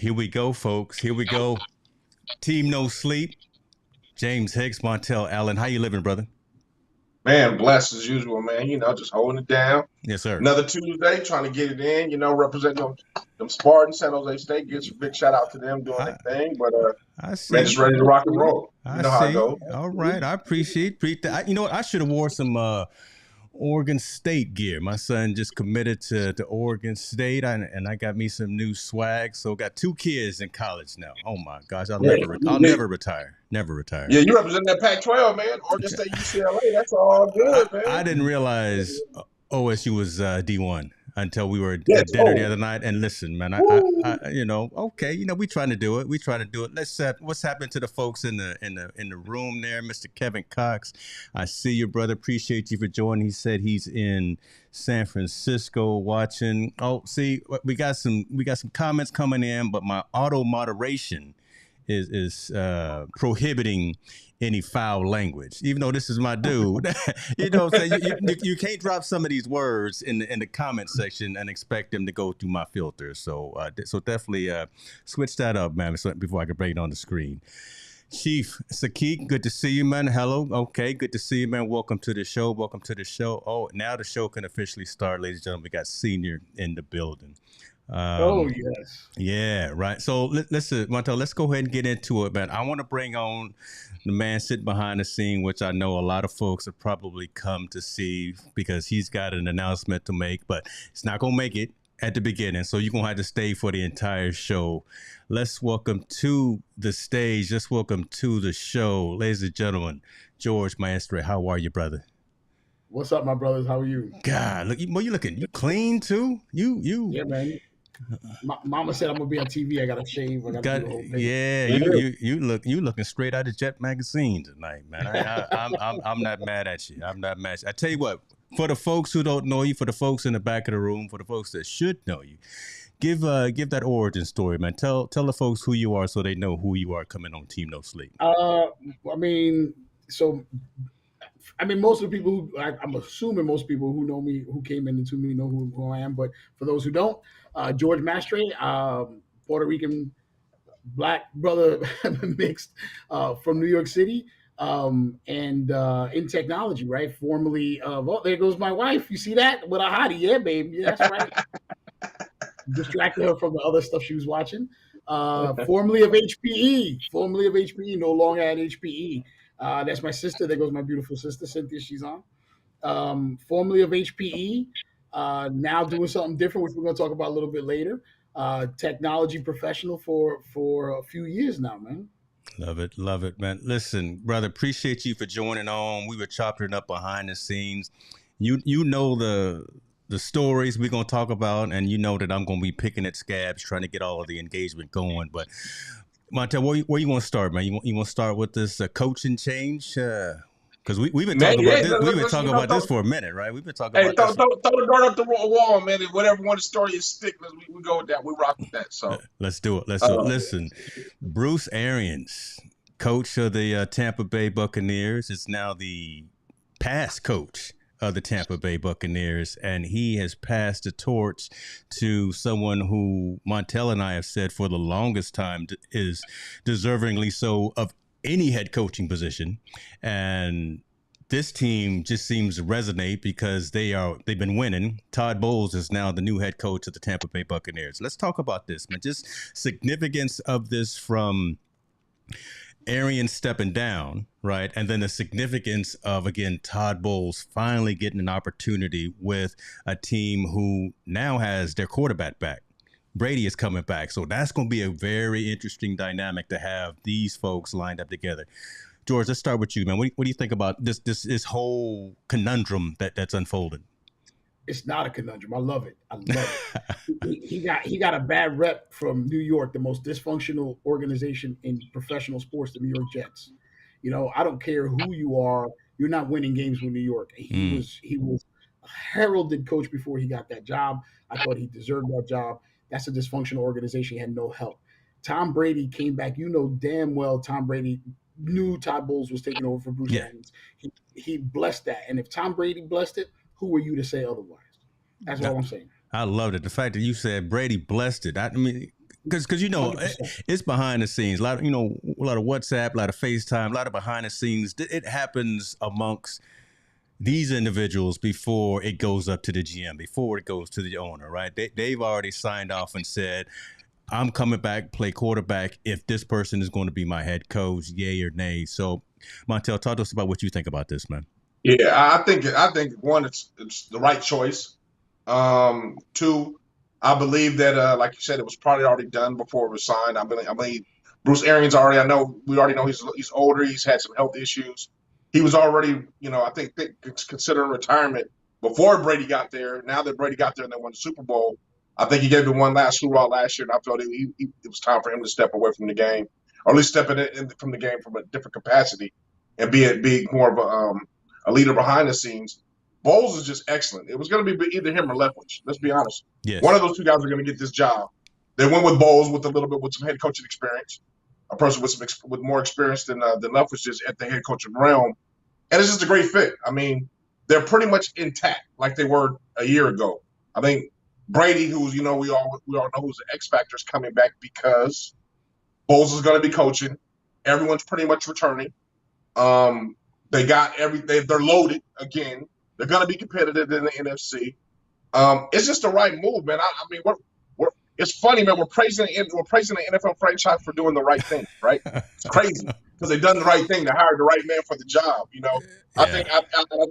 Here we go, folks. Here we go. Team No Sleep. James Hicks, Montel Allen. How you living, brother? Man, blessed as usual, man. Just holding it down. Yes, sir. Another Tuesday, trying to get it in. Representing them Spartans, San Jose State. Gives a big shout out to them doing I, their thing. But I see. man, just ready to rock and roll. You I know how it see. goes. All right. I appreciate that. You know what? I should have wore some Oregon State gear. My son just committed to Oregon State, and I got me some new swag. So got 2 kids in college now. Oh my gosh, I'll never retire. Never retire. Yeah, you represent that Pac-12, man. Oregon State, UCLA. That's all good, man. I didn't realize OSU was D1 until we were at dinner the other night. And listen, man, I okay, we trying to do it. Let's what's happening to the folks in the room there, Mr. Kevin Cox. I see you, brother. Appreciate you for joining. He said he's in San Francisco watching. Oh, see, we got some comments coming in, but my auto moderation is prohibiting any foul language, even though this is my dude. You can't drop some of these words in the comment section and expect them to go through my filter. So definitely switch that up, man, before I can bring it on the screen. Chief Sakik, good to see you, man. Hello. Okay, good to see you, man. Welcome to the show. Oh, now the show can officially start, ladies and gentlemen. We got Senior in the building. Yes. Yeah, right. So listen, Montel, let's go ahead and get into it, man. I want to bring on the man sitting behind the scene, which I know a lot of folks have probably come to see because he's got an announcement to make, but it's not going to make it at the beginning. So you're going to have to stay for the entire show. Let's welcome to the stage. Let's welcome to the show, ladies and gentlemen, George Maestre. How are you, brother? What's up, my brothers? How are you? God, look, you looking, you clean too? Yeah, man. Mama said I'm gonna be on TV. I gotta shave. Yeah, you looking straight out of Jet magazine tonight, man. I'm not mad at you. I tell you what, for the folks who don't know you, for the folks in the back of the room, for the folks that should know you, give that origin story, man. Tell the folks who you are so they know who you are coming on Team No Sleep. Most of the people who I'm assuming most people who know me, who came into me, know who I am. But for those who don't, George Maestre, Puerto Rican black brother mixed from New York City, and in technology, right? Formerly of there goes my wife. You see that with a hottie, yeah, baby, that's right. Distracted her from the other stuff she was watching. Formerly of HPE, no longer at HPE. That's my sister. There goes my beautiful sister, Cynthia. She's on. Formerly of HPE, now doing something different, which we're going to talk about a little bit later. Technology professional for a few years now, man. Love it, man. Listen, brother, appreciate you for joining on. We were chopping it up behind the scenes. You know the stories we're going to talk about, and you know that I'm going to be picking at scabs, trying to get all of the engagement going. But Montel, where you want to start, man? You want to start with this coaching change? Because we've been talking about this. We've been talking about this for a minute, right? We've been talking about this. Throw the dart up the wall, man. Whatever one story is stick, we go with that. We rock with that. So let's do it. Listen, Bruce Arians, coach of the Tampa Bay Buccaneers, is now the past coach of the Tampa Bay Buccaneers, and he has passed the torch to someone who Montel and I have said for the longest time is deservingly so of any head coaching position. And this team just seems to resonate because they've been winning. Todd Bowles is now the new head coach of the Tampa Bay Buccaneers. Let's talk about this, man. Just significance of this from Arians stepping down, right? And then the significance of, again, Todd Bowles finally getting an opportunity with a team who now has their quarterback back. Brady is coming back. So that's going to be a very interesting dynamic to have these folks lined up together. George, let's start with you, man. What do you think about this whole conundrum that's unfolded? It's not a conundrum. I love it. He got a bad rep from New York, the most dysfunctional organization in professional sports, the New York Jets. I don't care who you are, you're not winning games with New York. He was a heralded coach before he got that job. I thought he deserved that job. That's a dysfunctional organization. He had no help. Tom Brady came back. You know damn well Tom Brady knew Todd Bowles was taking over for Bruce Arians. He blessed that. And if Tom Brady blessed it, who are you to say otherwise? That's all I'm saying. I loved it. The fact that you said Brady blessed it. I mean, Because it's behind the scenes. A lot of WhatsApp, a lot of FaceTime, a lot of behind the scenes. It happens amongst these individuals before it goes up to the GM, before it goes to the owner, right? They've already signed off and said, I'm coming back, play quarterback if this person is going to be my head coach, yay or nay. So, Montel, talk to us about what you think about this, man. Yeah, I think one, it's the right choice. Two, I believe that like you said, it was probably already done before it was signed. I believe Bruce Arians we already know he's older. He's had some health issues. He was already, I think considering retirement before Brady got there. Now that Brady got there and they won the Super Bowl, I think he gave him one last hoorah last year, and I felt it was time for him to step away from the game, or at least step from the game from a different capacity and be more of a leader behind the scenes. Bowles is just excellent. It was going to be either him or Leftwich. Let's be honest. Yes. One of those two guys are going to get this job. They went with Bowles with some head coaching experience, a person with more experience than Leftwich is at the head coaching realm, and it's just a great fit. I mean, they're pretty much intact like they were a year ago. I think Brady, who's we all know who's the X factor, is coming back because Bowles is going to be coaching. Everyone's pretty much returning. They got they're loaded again. They're going to be competitive in the NFC. It's just the right move, man. I mean, it's funny, man. We're praising the NFL franchise for doing the right thing, right? It's crazy because they've done the right thing. They hired the right man for the job. Yeah. I think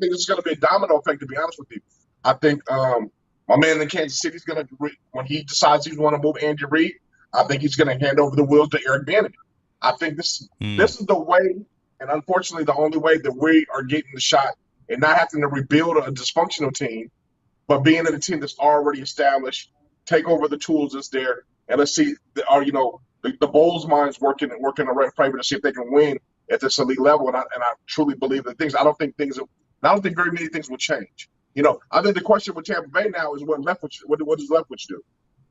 this is going to be a domino effect. To be honest with you, I think my man in Kansas City is going to, when he decides he's want to move Andy Reid, I think he's going to hand over the wheels to Eric Bieniemy. I think this is the way, and unfortunately, the only way that we are getting the shot and not having to rebuild a dysfunctional team, but being in a team that's already established, take over the tools that's there, and let's see, the Bulls' minds working in the right favor to see if they can win at this elite level. And I truly believe that I don't think very many things will change. I think the question with Tampa Bay now is what does Leftwich do?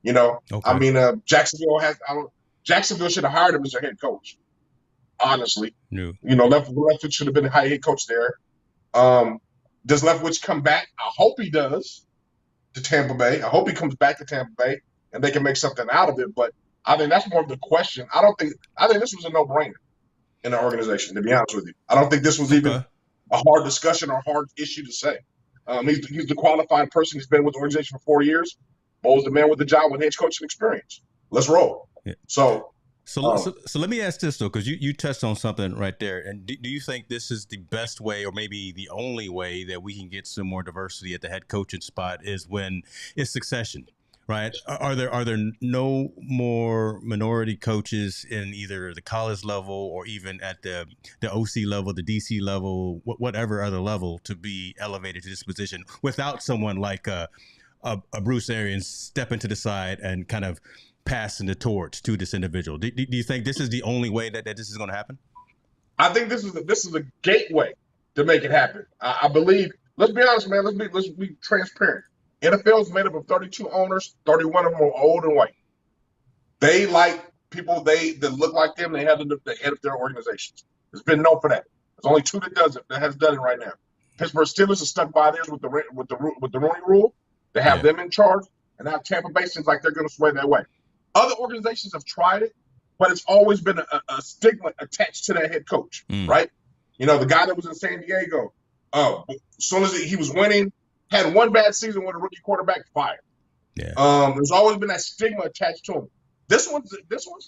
Okay. I mean, Jacksonville should have hired him as their head coach. Honestly, no. Leftwich should have been the high head coach there. Does Leftwich come back? I hope he does to Tampa Bay. I hope he comes back to Tampa Bay and they can make something out of it. But I think that's more of the question. I think this was a no-brainer in the organization, to be honest with you. I don't think this was even a hard discussion or a hard issue to say. He's the qualified person. He's been with the organization for 4 years. Bowles the man with the job with head coaching experience. Let's roll. Yeah. So let me ask this, though, because you touched on something right there. And do you think this is the best way, or maybe the only way, that we can get some more diversity at the head coaching spot is when it's succession, right? Are there no more minority coaches in either the college level or even at the OC level, the DC level, whatever other level, to be elevated to this position without someone like a Bruce Arians stepping to the side and kind of passing the torch to this individual? Do you think this is the only way that this is going to happen? I think this is a gateway to make it happen. I believe. Let's be honest, man. Let's be transparent. NFL is made up of 32 owners. 31 of them are old and white. They like people that look like them. They have the head of their organizations. It's been known for that. There's only two that has done it right now. Pittsburgh Steelers are stuck by theirs with the Rooney Rule. They have them in charge, and now Tampa Bay seems like they're going to sway that way. Other organizations have tried it, but it's always been a stigma attached to that head coach, right? The guy that was in San Diego, as soon as he was winning, had one bad season with a rookie quarterback, fired. Yeah. There's always been that stigma attached to him. This one's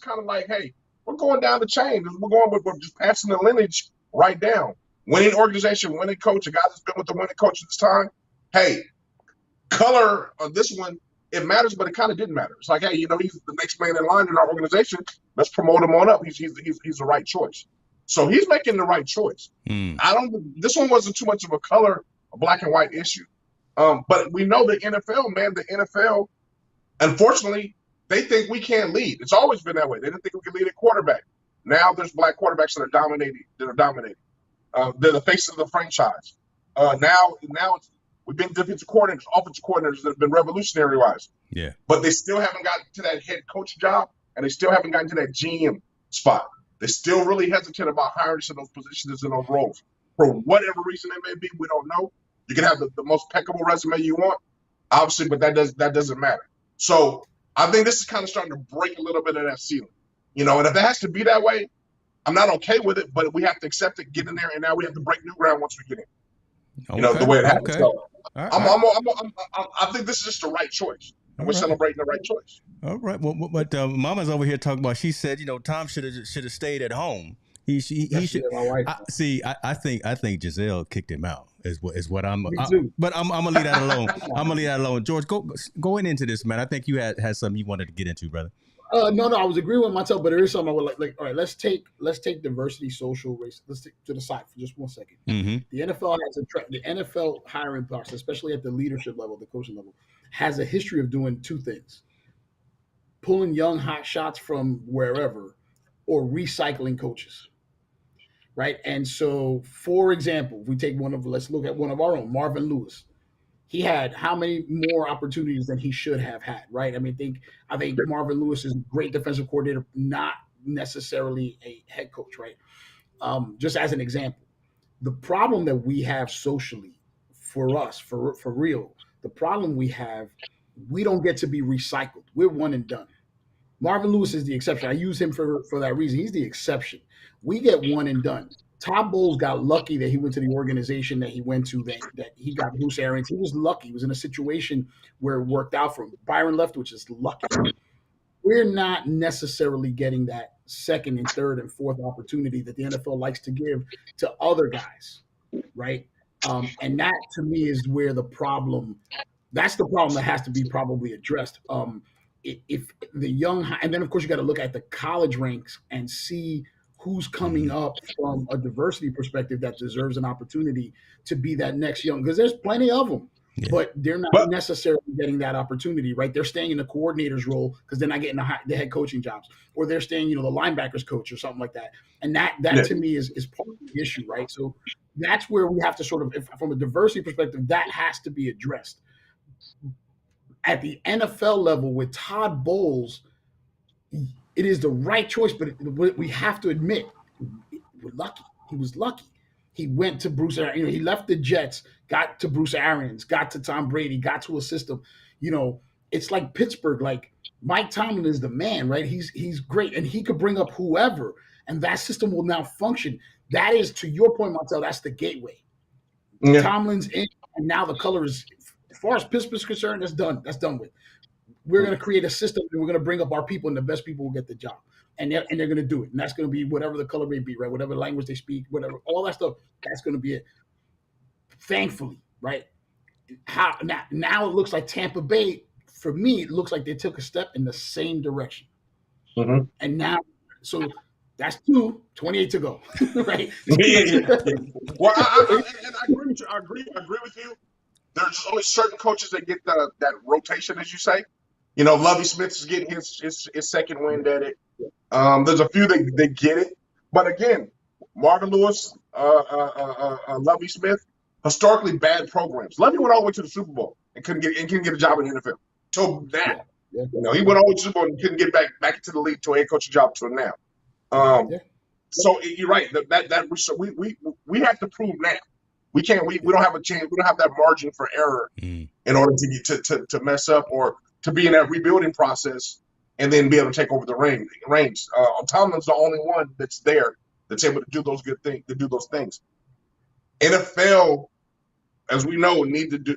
kind of like, hey, we're going down the chain. We're just passing the lineage right down. Winning organization, winning coach, a guy that's been with the winning coach this time. Hey, color on this one, it matters, but it kind of didn't matter. It's like, hey, he's the next man in line in our organization. Let's promote him on up. He's the right choice. So he's making the right choice. This one wasn't too much of a color, a black and white issue. But we know the NFL, man. The NFL, unfortunately, they think we can't lead. It's always been that way. They didn't think we could lead at quarterback. Now there's black quarterbacks that are dominating. They're the face of the franchise. Now we've been defensive coordinators, offensive coordinators that have been revolutionary-wise. Yeah. But they still haven't gotten to that head coach job, and they still haven't gotten to that GM spot. They're still really hesitant about hiring to those positions and those roles. For whatever reason it may be, we don't know. You can have the most impeccable resume you want, obviously, but that doesn't matter. So I think this is kind of starting to break a little bit of that ceiling. You know, and if it has to be that way, I'm not okay with it, but we have to accept it, get in there, and now we have to break new ground once we get in. You know, the way it happens. So I think this is just the right choice. And we're celebrating the right choice. All right. Well, but Mama's over here talking about. She said, you know, Tom should have stayed at home. He should. I think Giselle kicked him out. Is what I'm. But I'm gonna leave that alone. I'm gonna leave that alone. George, going into this, man. I think you had something you wanted to get into, brother. No, I was agreeing with myself, but there is something I would like. All right, let's take diversity, social, race. Let's take to the side for just 1 second. Mm-hmm. The NFL has the NFL hiring process, especially at the leadership level, the coaching level, has a history of doing two things: pulling young hot shots from wherever, or recycling coaches. Right, and so, for example, if we take let's look at one of our own, Marvin Lewis. He had how many more opportunities than he should have had, right? I mean, I think Marvin Lewis is a great defensive coordinator, not necessarily a head coach, right? Just as an example, the problem that we have socially for us, for real, the problem we have, we don't get to be recycled. We're one and done. Marvin Lewis is the exception. I use him for that reason. He's the exception. We get one and done. Todd Bowles got lucky that he went to the organization that he went to, that he got Bruce Arians. He was lucky. He was in a situation where it worked out for him. Byron Leftwich is lucky. We're not necessarily getting that second and third and fourth opportunity that the NFL likes to give to other guys, right? And that, to me, is where that's the problem that has to be probably addressed. If the young, and then, of course, you got to look at the college ranks and see who's coming up from a diversity perspective that deserves an opportunity to be that next young, because there's plenty of them, but they're not necessarily getting that opportunity, right? They're staying in the coordinator's role because they're not getting the head coaching jobs, or they're staying, the linebackers coach or something like that. And that to me is part of the issue, right? So that's where we have to sort of, from a diversity perspective, that has to be addressed. At the NFL level with Todd Bowles, it is the right choice, but we have to admit, we're lucky. He was lucky. He went to Bruce Arians. He left the Jets, got to Bruce Arians, got to Tom Brady, got to a system. It's like Pittsburgh. Like, Mike Tomlin is the man, right? He's great, and he could bring up whoever, and that system will now function. That is, to your point, Montel, that's the gateway. Yeah. Tomlin's in, and now the color is, as far as Pittsburgh's concerned, that's done. That's done with. We're going to create a system, and we're going to bring up our people, and the best people will get the job. And they're going to do it. And that's going to be whatever the color may be, right? Whatever language they speak, whatever, all that stuff, that's going to be it. Thankfully, right? Now it looks like Tampa Bay, for me, it looks like they took a step in the same direction. Mm-hmm. And now, so that's 28 to go, right? Well, I agree with you. I agree with you. There's only certain coaches that get that rotation, as you say. Lovie Smith is getting his second wind at it. There's a few that get it. But again, Marvin Lewis, Lovie Smith, historically bad programs. Lovie went all the way to the Super Bowl and couldn't get a job in the NFL. So now, he went all the way to the Super Bowl and couldn't get back into the league to a head coaching job until now. So you're right. We have to prove now. We can't. We don't have a chance. We don't have that margin for error in order to mess up or to be in that rebuilding process and then be able to take over the reins. Tomlin's the only one that's there that's able to do those good things. To do those things. NFL, as we know, need to do.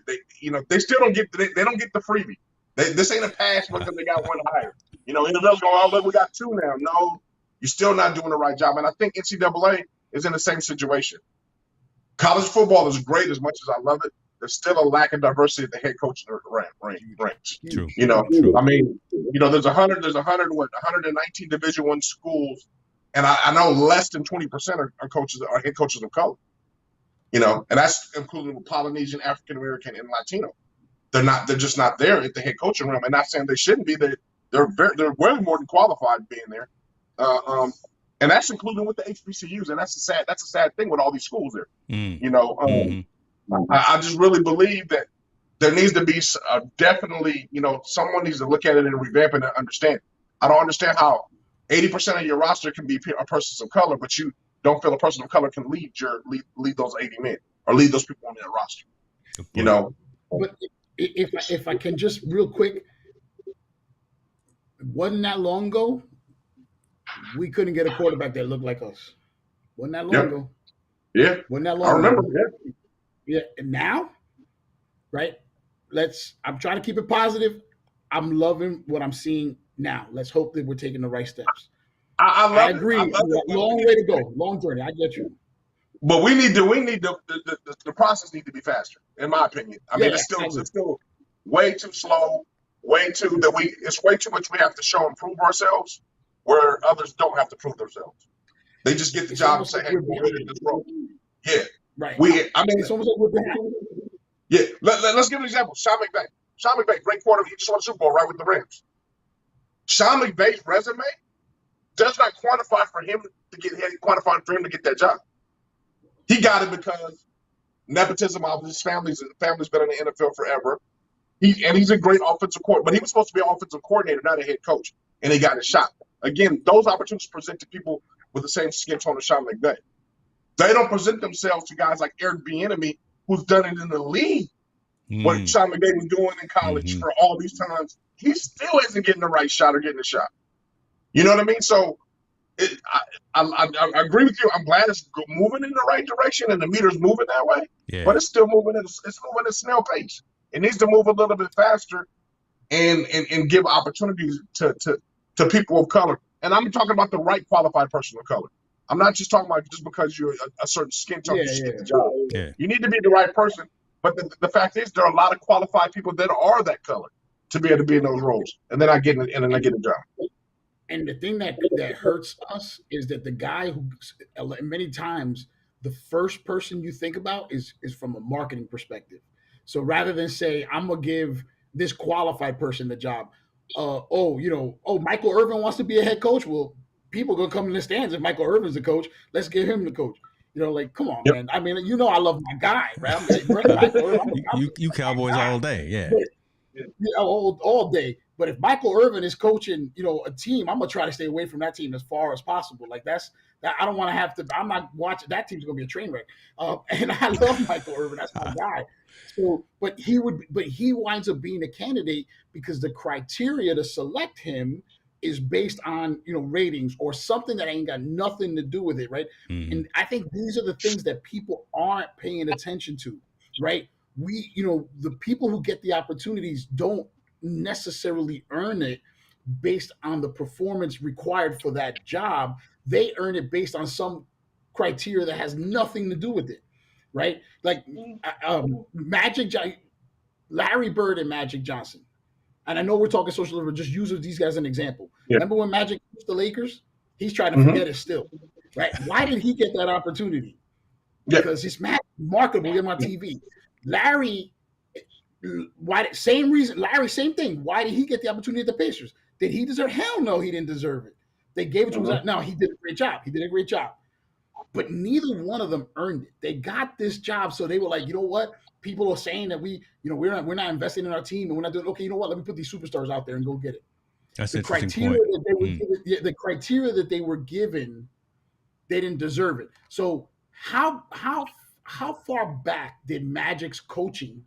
They still don't get. They don't get the freebie. This ain't a pass because they got one higher. NFL's going, oh look, we got two now. No, you're still not doing the right job. And I think NCAA is in the same situation. College football is great as much as I love it. There's still a lack of diversity at the head coaching ranks. True. True. I mean, there's 119 Division I schools, and I know less than 20% are head coaches of color. And that's including Polynesian, African American, and Latino. They're just not there at the head coaching realm. And not saying they shouldn't be. They're way more than qualified being there. And that's including with the HBCUs, and that's a sad thing with all these schools there. I just really believe that there needs to be definitely, someone needs to look at it and revamp it and understand. I don't understand how 80% of your roster can be a person of color, but you don't feel a person of color can lead those 80 men or lead those people on their roster. But if I can just real quick, wasn't that long ago, we couldn't get a quarterback that looked like us. Wasn't that long ago. Yeah. Wasn't that I long remember. ago. Yeah. And now, right? I'm trying to keep it positive. I'm loving what I'm seeing now. Let's hope that we're taking the right steps. I agree. Long way to go. Long journey. I get you. But the process needs to be faster, in my opinion. I mean, it's still way too slow, it's way too much we have to show and prove ourselves, where others don't have to prove themselves. They just get the job and say, hey, we're good at this role. Yeah. Right. It's almost like we're behind. Yeah. Let's give an example. Sean McVay, great quarter. He just won a Super Bowl, right, with the Rams. Sean McVay's resume does not quantify for him to get that job. He got it because nepotism of his family's been in the NFL forever. He's a great offensive coordinator, but he was supposed to be an offensive coordinator, not a head coach, and he got his shot. Again, those opportunities present to people with the same skin tone as Sean McVay. They don't present themselves to guys like Wnba, who's done it in the league. What Sean McVay was doing in college for all these times, he still isn't getting the right shot or getting a shot. You know what I mean? So I agree with you. I'm glad it's moving in the right direction and the meter's moving that way. Yeah. But it's still moving at snail pace. It needs to move a little bit faster and give opportunities to people of color. And I'm talking about the right qualified person of color. I'm not just talking about just because you're a certain skin tone, you get the job. Yeah. You need to be the right person. But the fact is, there are a lot of qualified people that are that color to be able to be in those roles, and then I get a job. And the thing that hurts us is that the guy who many times the first person you think about is from a marketing perspective. So rather than say, I'm gonna give this qualified person the job, Michael Irvin wants to be a head coach. Well, people are gonna come in the stands if Michael Irvin's the coach. Let's give him the coach. Come on, man. I mean, I love my guy, right? You Cowboys all day, yeah. All day. But if Michael Irvin is coaching, a team, I'm gonna try to stay away from that team as far as possible. Like that. I don't want to have to. I'm not watching. That team's gonna be a train wreck. And I love Michael Irvin. That's my guy. So, but he winds up being a candidate because the criteria to select him is based on ratings or something that ain't got nothing to do with it, right? Mm-hmm. And I think these are the things that people aren't paying attention to, right? We, the people who get the opportunities don't necessarily earn it based on the performance required for that job. They earn it based on some criteria that has nothing to do with it, right? Like Larry Bird and Magic Johnson. And I know we're talking social, but just use these guys as an example. Yeah. Remember when Magic was the Lakers? He's trying to forget it still, right? Why did he get that opportunity? Because he's marketable on my TV. Larry, same reason. Larry, same thing. Why did he get the opportunity at the Pacers? Did he deserve? Hell no, he didn't deserve it. They gave it to him. No, he did a great job. But neither one of them earned it. They got this job, so they were like, you know what? People are saying that we're not investing in our team and we're not doing. Okay, you know what? Let me put these superstars out there and go get it. That's the criteria point. That they were given, the criteria that they were given, they didn't deserve it. So how far back did Magic's coaching?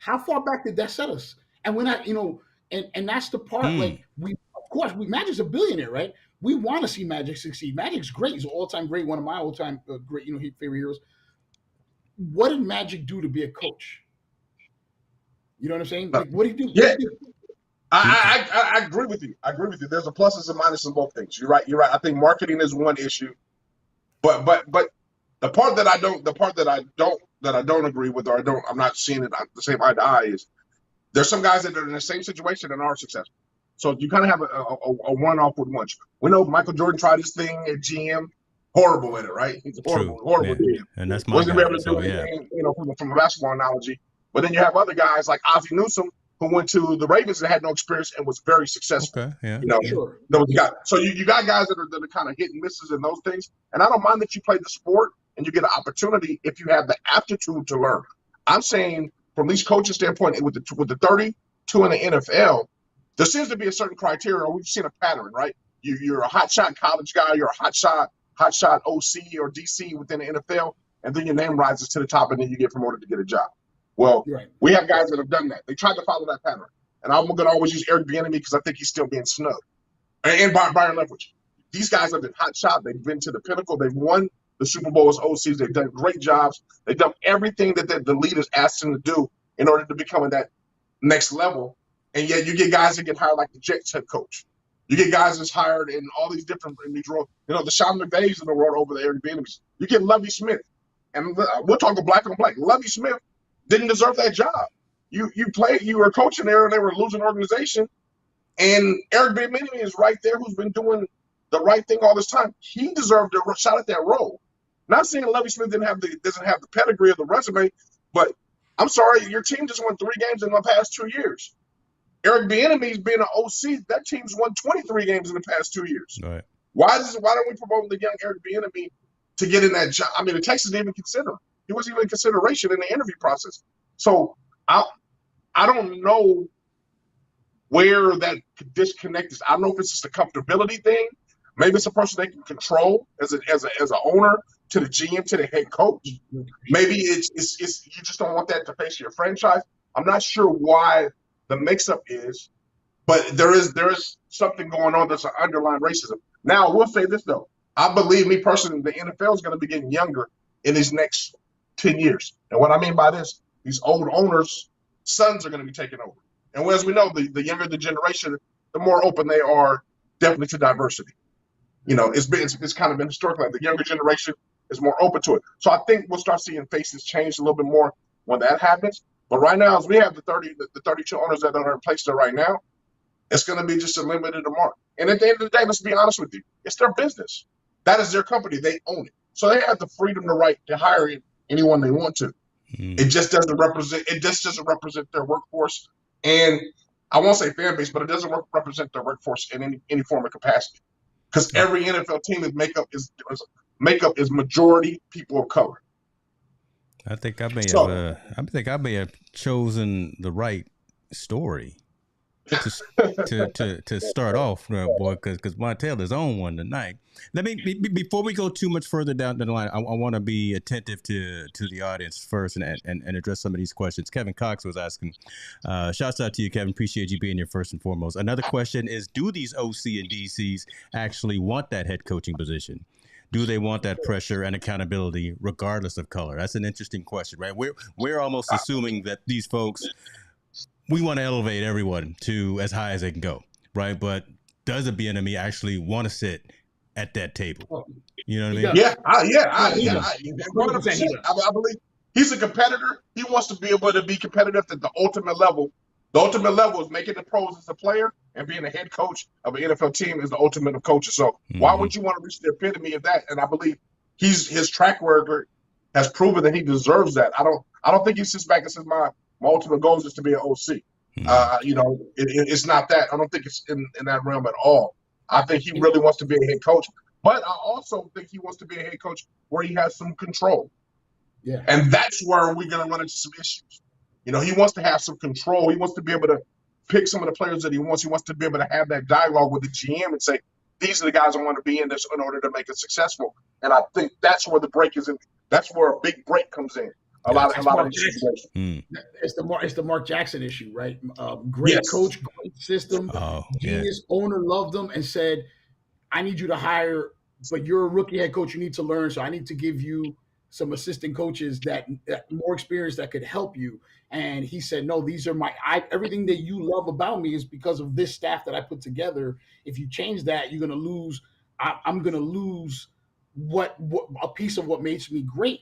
How far back did that set us? And we're not, and that's the part. Like Magic's a billionaire, right? We want to see Magic succeed. Magic's great. He's an all-time great, one of my all-time great, favorite heroes. What did Magic do to be a coach? You know what I'm saying? Like, what did he do? Yeah. I agree with you. There's a pluses and minuses in both things. You're right. I think marketing is one issue, but the part that I don't agree with, or I'm not seeing it the same eye to eye, is there's some guys that are in the same situation and are successful. So you kind of have a one-off with one. We know Michael Jordan tried his thing at GM. Horrible at it, right? He's horrible GM. And that's my wasn't able to do anything, from a basketball analogy. But then you have other guys like Ozzie Newsome, who went to the Ravens and had no experience and was very successful. Okay, yeah. Sure. So you got guys that are kind of hit and misses in those things. And I don't mind that you play the sport and you get an opportunity if you have the aptitude to learn. I'm saying from these coaches' standpoint, with the 32 in the NFL, there seems to be a certain criteria, or we've seen a pattern, right? You're a hotshot college guy, you're a hotshot OC or DC within the NFL, and then your name rises to the top, and then you get promoted to get a job. Well, we have guys that have done that. They tried to follow that pattern. And I'm going to always use Eric Bieniemy because I think he's still being snubbed. and Byron Leftwich. These guys have been hot shot. They've been to the pinnacle. They've won the Super Bowl as OCs. They've done great jobs. They've done everything that the leaders asked them to do in order to become at that next level. And yet you get guys that get hired like the Jets head coach. You get guys that's hired in all these different roles. The Sean McVays in the world over the Eric Bieniemys. You get Lovie Smith. And we're talking black on black. Lovie Smith didn't deserve that job. You were coaching there and they were a losing organization. And Eric Bieniemy is right there, who's been doing the right thing all this time. He deserved a shot at that role. Not saying Lovie Smith doesn't have the pedigree of the resume, but I'm sorry, your team just won 3 games in the past 2 years. Eric Bieniemy's been an OC. That team's won 23 games in the past 2 years. Right. Why don't we promote the young Eric Bieniemy to get in that job? I mean, the Texans didn't even consider him. He wasn't even in consideration in the interview process. So I don't know where that disconnect is. I don't know if it's just a comfortability thing. Maybe it's a person they can control as an owner to the GM, to the head coach. Maybe it's you just don't want that to face your franchise. I'm not sure why the mix-up is, but there is something going on that's an underlying racism. Now, I will say this, though. I believe, me personally, the NFL is going to be getting younger in these next 10 years. And what I mean by this, these old owners' sons are going to be taking over. And as we know, the younger the generation, the more open they are definitely to diversity. It's kind of been historically, like the younger generation is more open to it. So I think we'll start seeing faces change a little bit more when that happens. But right now, as we have the 32 owners that are in place there right now, it's going to be just a limited amount. And at the end of the day, let's be honest with you, it's their business. That is their company. They own it. So they have the freedom to right to hire anyone they want to. It just doesn't represent their workforce. And I won't say fan base, but it doesn't represent their workforce in any form of capacity. Because every NFL team makeup is majority people of color. I think I may have chosen the right story to start off, boy, because Montel is on one tonight. Let me before we go too much further down the line, I want to be attentive to the audience first and address some of these questions. Kevin Cox was asking, shouts out to you, Kevin. Appreciate you being here first and foremost. Another question is, do these OC and DCs actually want that head coaching position? Do they want that pressure and accountability regardless of color? That's an interesting question, right? We're almost assuming that these folks, we want to elevate everyone to as high as they can go, right? But does a Bieniemy actually want to sit at that table? You know what I mean? Yeah. I believe he's a competitor. He wants to be able to be competitive at the ultimate level. The ultimate level is making the pros as a player, and being a head coach of an NFL team is the ultimate of coaches. So why would you want to reach the epitome of that? And I believe his track record has proven that he deserves that. I don't think he sits back and says my ultimate goal is just to be an OC. It's not that. I don't think it's in that realm at all. I think he really wants to be a head coach, but I also think he wants to be a head coach where he has some control. Yeah, and that's where we're going to run into some issues. He wants to have some control. He wants to be able to pick some of the players that he wants. He wants to be able to have that dialogue with the GM and say, these are the guys I want to be in this in order to make it successful. And I think that's where the break is in. That's where a big break comes in. A lot of situations. It's the Mark Jackson issue, right? Great coach, great system. Genius owner loved him and said, I need you to hire, but you're a rookie head coach. You need to learn. So I need to give you some assistant coaches that more experience that could help you. And he said, no, these are everything that you love about me is because of this staff that I put together. If you change that, you're going to lose. I'm going to lose what a piece of what makes me great.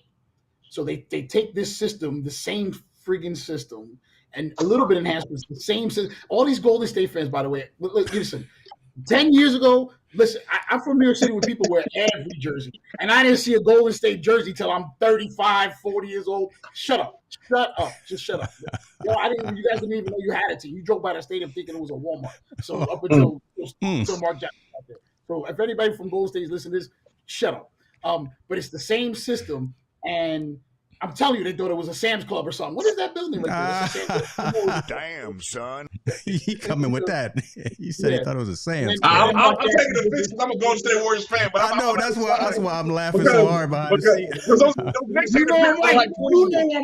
So they take this system, the same friggin' system, and a little bit enhancements, the same system. All these Golden State fans, by the way, listen, 10 years ago, I'm from New York City where people wear every jersey. And I didn't see a Golden State jersey till I'm 35, 40 years old. Shut up. Just shut up. You guys didn't even know you had it. You drove by the stadium thinking it was a Walmart. So up until Mark Jackson out there. So if anybody from Golden State is listening to this, shut up. But it's the same system. And I'm telling you, they thought it was a Sam's Club or something. What is that building right there? Damn, son. He coming with that. He said he thought it was a Sam's Club. I'm taking the piss because I'm a Golden State Warriors fan. But I know that's why I'm laughing so hard behind the scenes. You know I'm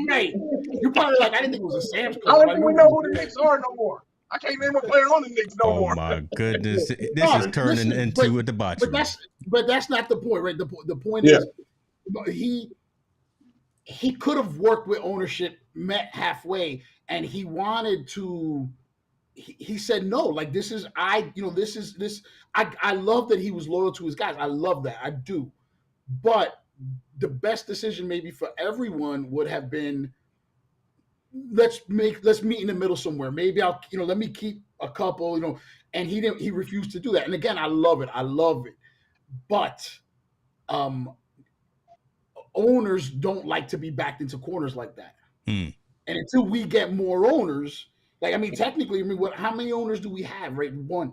right. You're probably like, I didn't think it was a Sam's Club. I don't even know who the Knicks are no more. I can't name a player on the Knicks no more. Oh my goodness, this is turning into a debauchery. But that's not the point, right? The point is he could have worked with ownership, met halfway, and he wanted to. He said no. Like this is I love that he was loyal to his guys. I love that. I do. But the best decision maybe for everyone would have been let's meet in the middle somewhere. Maybe I'll let me keep a couple, and he refused to do that. And again, I love it. But owners don't like to be backed into corners like that. And until we get more owners, technically, how many owners do we have? Right, one,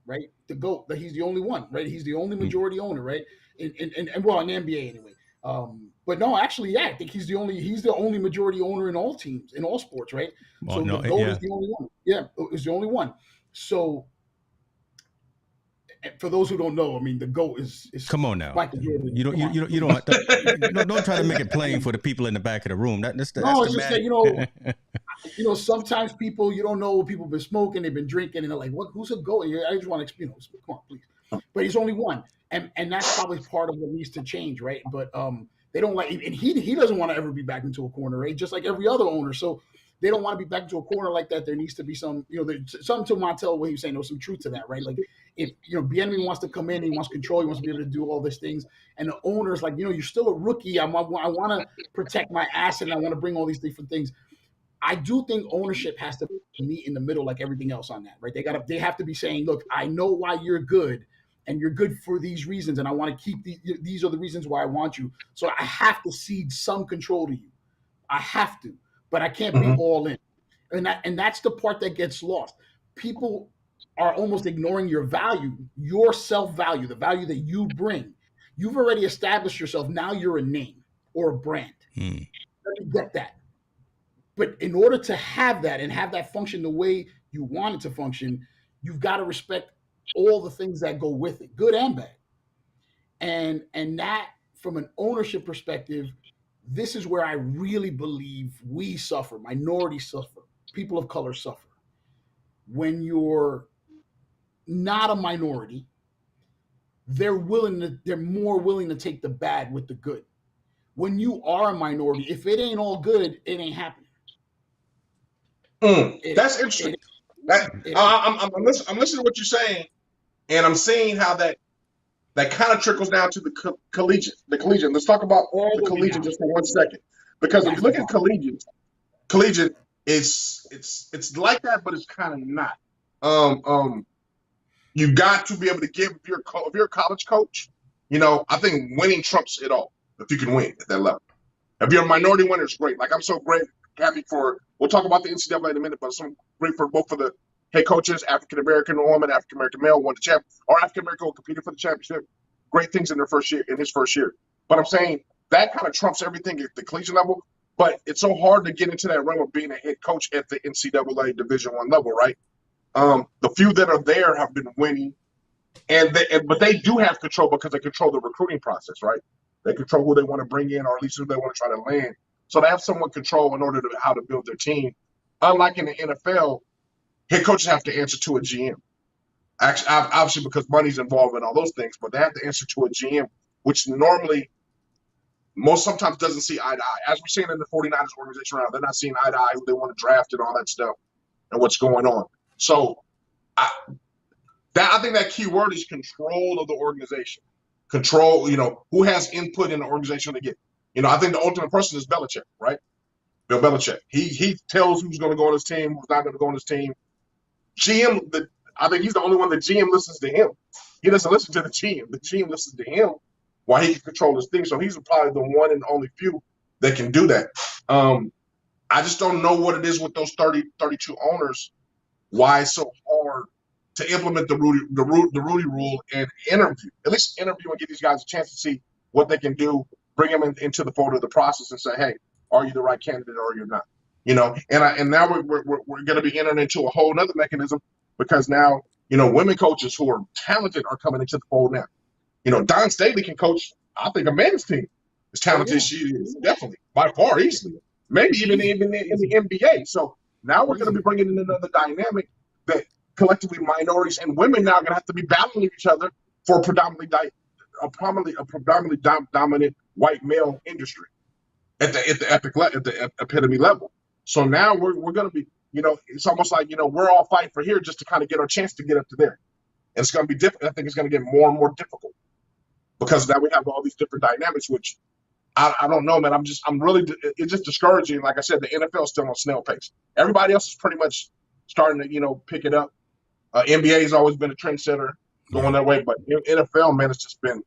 right? The GOAT, that he's the only one, right? He's the only majority owner, right? In the NBA anyway. But no, actually, yeah, I think he's the only majority owner in all teams, in all sports, right? So the GOAT is the only one. Yeah, is the only one. So for those who don't know, the GOAT is come on now. You don't try to make it plain for the people in the back of the room. It's just that sometimes people you don't know, people been smoking, they've been drinking, and they're like, "What? Who's a GOAT?" I just want to come on, please. But he's only one, and that's probably part of what needs to change, right? But they don't like, and he doesn't want to ever be backed into a corner, right? Just like every other owner, so. They don't want to be back into a corner like that. There needs to be some, something to Montel, what he was saying, there's some truth to that, right? Like if, Wnba wants to come in, he wants control, he wants to be able to do all these things. And the owner's like, you're still a rookie. I want to protect my asset and I want to bring all these different things. I do think ownership has to meet in the middle like everything else on that, right? They have to be saying, look, I know why you're good and you're good for these reasons. And I want to keep these are the reasons why I want you. So I have to cede some control to you. I have to. But I can't be all in. And that's the part that gets lost. People are almost ignoring your value, your self-value, the value that you bring. You've already established yourself. Now you're a name or a brand. Let me get that. But in order to have that and have that function the way you want it to function, you've got to respect all the things that go with it, good and bad. And that, from an ownership perspective, this is where I really believe we suffer, minorities suffer, people of color suffer. When you're not a minority, they're more willing to take the bad with the good. When you are a minority, if it ain't all good, it ain't happening. That's interesting. I'm listening to what you're saying, and I'm seeing how that kind of trickles down to the collegiate. Let's talk about the collegiate just for 1 second, because if you look at collegiate, it's like that, but it's kind of not. You got to be able to give if you're a college coach. I think winning trumps it all. If you can win at that level, if you're a minority winner, it's great. Like I'm so happy for. We'll talk about the NCAA in a minute, but it's so great for both for the head coaches, African American woman, African American male won the champ, or African American competed for the championship. Great things in his first year. But I'm saying that kind of trumps everything at the collegiate level. But it's so hard to get into that realm of being a head coach at the NCAA Division I level, right? The few that are there have been winning, but they do have control because they control the recruiting process, right? They control who they want to bring in, or at least who they want to try to land. So they have somewhat control in order to how to build their team. Unlike in the NFL, head coaches have to answer to a GM. Actually, obviously, because money's involved in all those things, but they have to answer to a GM, which normally sometimes doesn't see eye to eye. As we're seeing in the 49ers organization right now, they're not seeing eye to eye who they want to draft and all that stuff and what's going on. So I think that key word is control of the organization. Control, who has input in the organization to get. I think the ultimate person is Belichick, right? Bill Belichick. He tells who's going to go on his team, who's not going to go on his team. GM, I think he's the only one that GM listens to him. He doesn't listen to the GM. The GM listens to him while he can control his thing. So he's probably the one and only few that can do that. I just don't know what it is with those 32 owners, why it's so hard to implement the Rudy rule and at least interview and give these guys a chance to see what they can do, bring them into the fold of the process and say, hey, are you the right candidate or you're not? And now we're going to be entering into a whole other mechanism because now, women coaches who are talented are coming into the fold now. Dawn Staley can coach, I think, a men's team as talented as she is, definitely, by far, easily. Maybe even in the NBA. So Now we're going to be bringing in another dynamic that collectively minorities and women now are going to have to be battling each other for a predominantly dominant white male industry at the epitome level. So now we're going to be, it's almost like, we're all fighting for here just to kind of get our chance to get up to there. And it's going to be difficult. I think it's going to get more and more difficult because now we have all these different dynamics, which I don't know, man. It's just discouraging. Like I said, the NFL is still on snail pace. Everybody else is pretty much starting to, pick it up. NBA has always been a trendsetter going that way, but NFL, man, it's just been,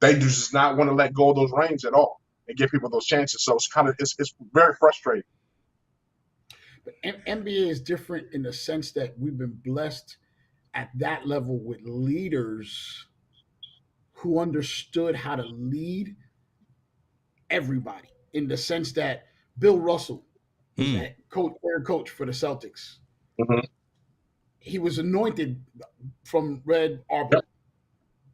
they just not want to let go of those reins at all and give people those chances. So it's very frustrating. But NBA is different in the sense that we've been blessed at that level with leaders who understood how to lead everybody, in the sense that Bill Russell, head coach for the Celtics, he was anointed from Red Arbor,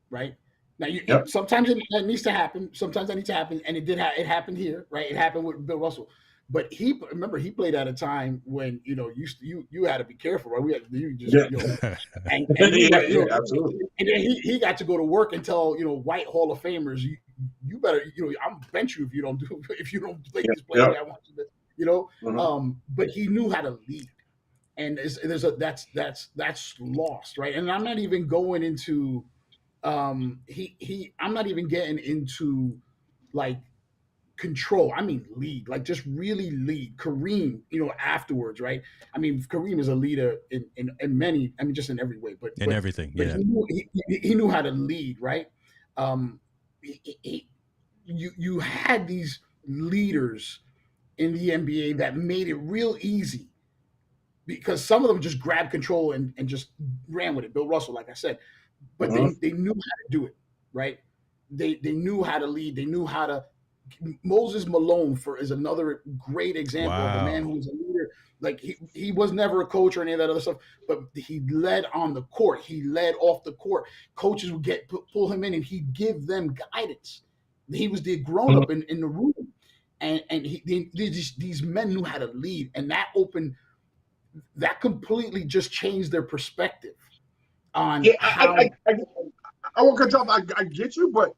right? Now, sometimes that needs to happen. Sometimes that needs to happen, and it did. It happened here, right? It happened with Bill Russell, but he played at a time when you had to be careful, right? Absolutely. And then he got to go to work and tell white Hall of Famers, you better, I'm bench you if you don't play this play. I want you to, but he knew how to lead, and that's lost, right? And I'm not even going into. I'm not even getting into like control. I mean lead, like just really lead. Kareem, afterwards, right? I mean, Kareem is a leader in many, I mean, just in every way, but everything. But he knew how to lead, right? You had these leaders in the NBA that made it real easy because some of them just grabbed control and just ran with it. Bill Russell, like I said. But they knew how to do it, right? They knew how to lead. They knew how to. Moses Malone is another great example of a man who was a leader. Like he was never a coach or any of that other stuff, but he led on the court. He led off the court. Coaches would pull him in, and he'd give them guidance. He was the grown up in the room, and these men knew how to lead, and that completely just changed their perspective. On I won't cut you off. I get you, but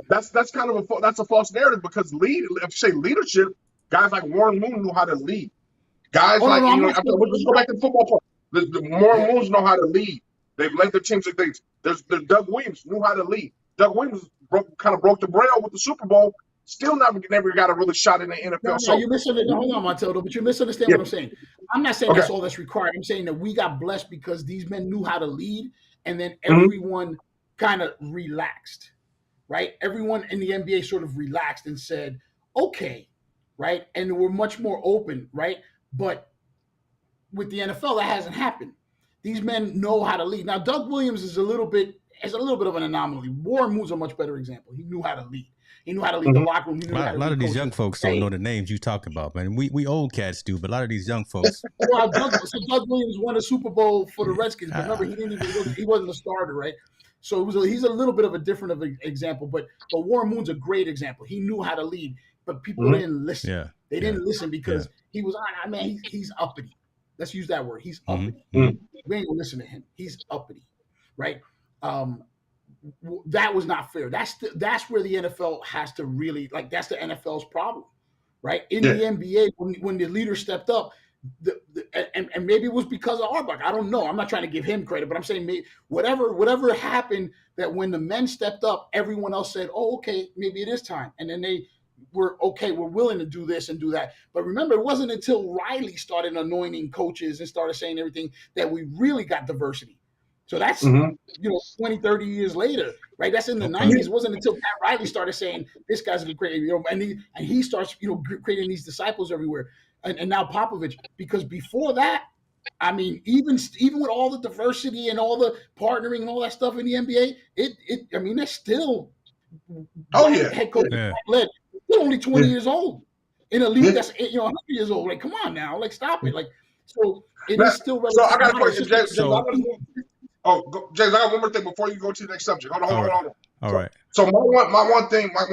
that's kind of a false narrative because if you say leadership, guys like Warren Moon knew how to lead. Guys let's go back to the football part. The Warren Moons know how to lead. They've led their teams to things. There's Doug Williams knew how to lead. Doug Williams broke the braille with the Super Bowl. Still never got a really shot in the NFL. No, you misunderstand. Hold on, Montel, but you misunderstand what I'm saying. I'm not saying that's all that's required. I'm saying that we got blessed because these men knew how to lead, and then everyone kind of relaxed, right? Everyone in the NBA sort of relaxed and said, okay, right? And we're much more open, right? But with the NFL, that hasn't happened. These men know how to lead. Now, Doug Williams is a little bit of an anomaly. Warren Moon's a much better example. He knew how to lead. He knew how to lead the locker room. A lot of these young folks don't know the names you talking about, man. We old cats do, but a lot of these young folks. Well, Doug Williams won a Super Bowl for the Redskins, but remember he wasn't a starter, right? So he's a little bit of a different example, but Warren Moon's a great example. He knew how to lead, but people didn't listen. Yeah. They didn't listen because he was he's uppity. Let's use that word. He's uppity. We ain't gonna listen to him. He's uppity, right? That was not fair. That's where the NFL has to really, like, that's the NFL's problem, right? In the NBA, when the leader stepped up, and maybe it was because of Auerbach. I don't know. I'm not trying to give him credit, but I'm saying maybe whatever happened, that when the men stepped up, everyone else said, "Oh, okay, maybe it is time," and then they were okay. We're willing to do this and do that. But remember, it wasn't until Riley started anointing coaches and started saying everything that we really got diversity. So that's, 20, 30 years later, right? That's in the 90s. It wasn't until Pat Riley started saying, this guy's a great, and he starts, creating these disciples everywhere. And now Popovich, because before that, I mean, even with all the diversity and all the partnering and all that stuff in the NBA, it's still head coach led. They're only 20 years old in a league that's 100 years old. Like, come on now, like, stop it. Like, so it is still relevant. So I got a question, James. James, I got one more thing before you go to the next subject. Hold on. All right. So my one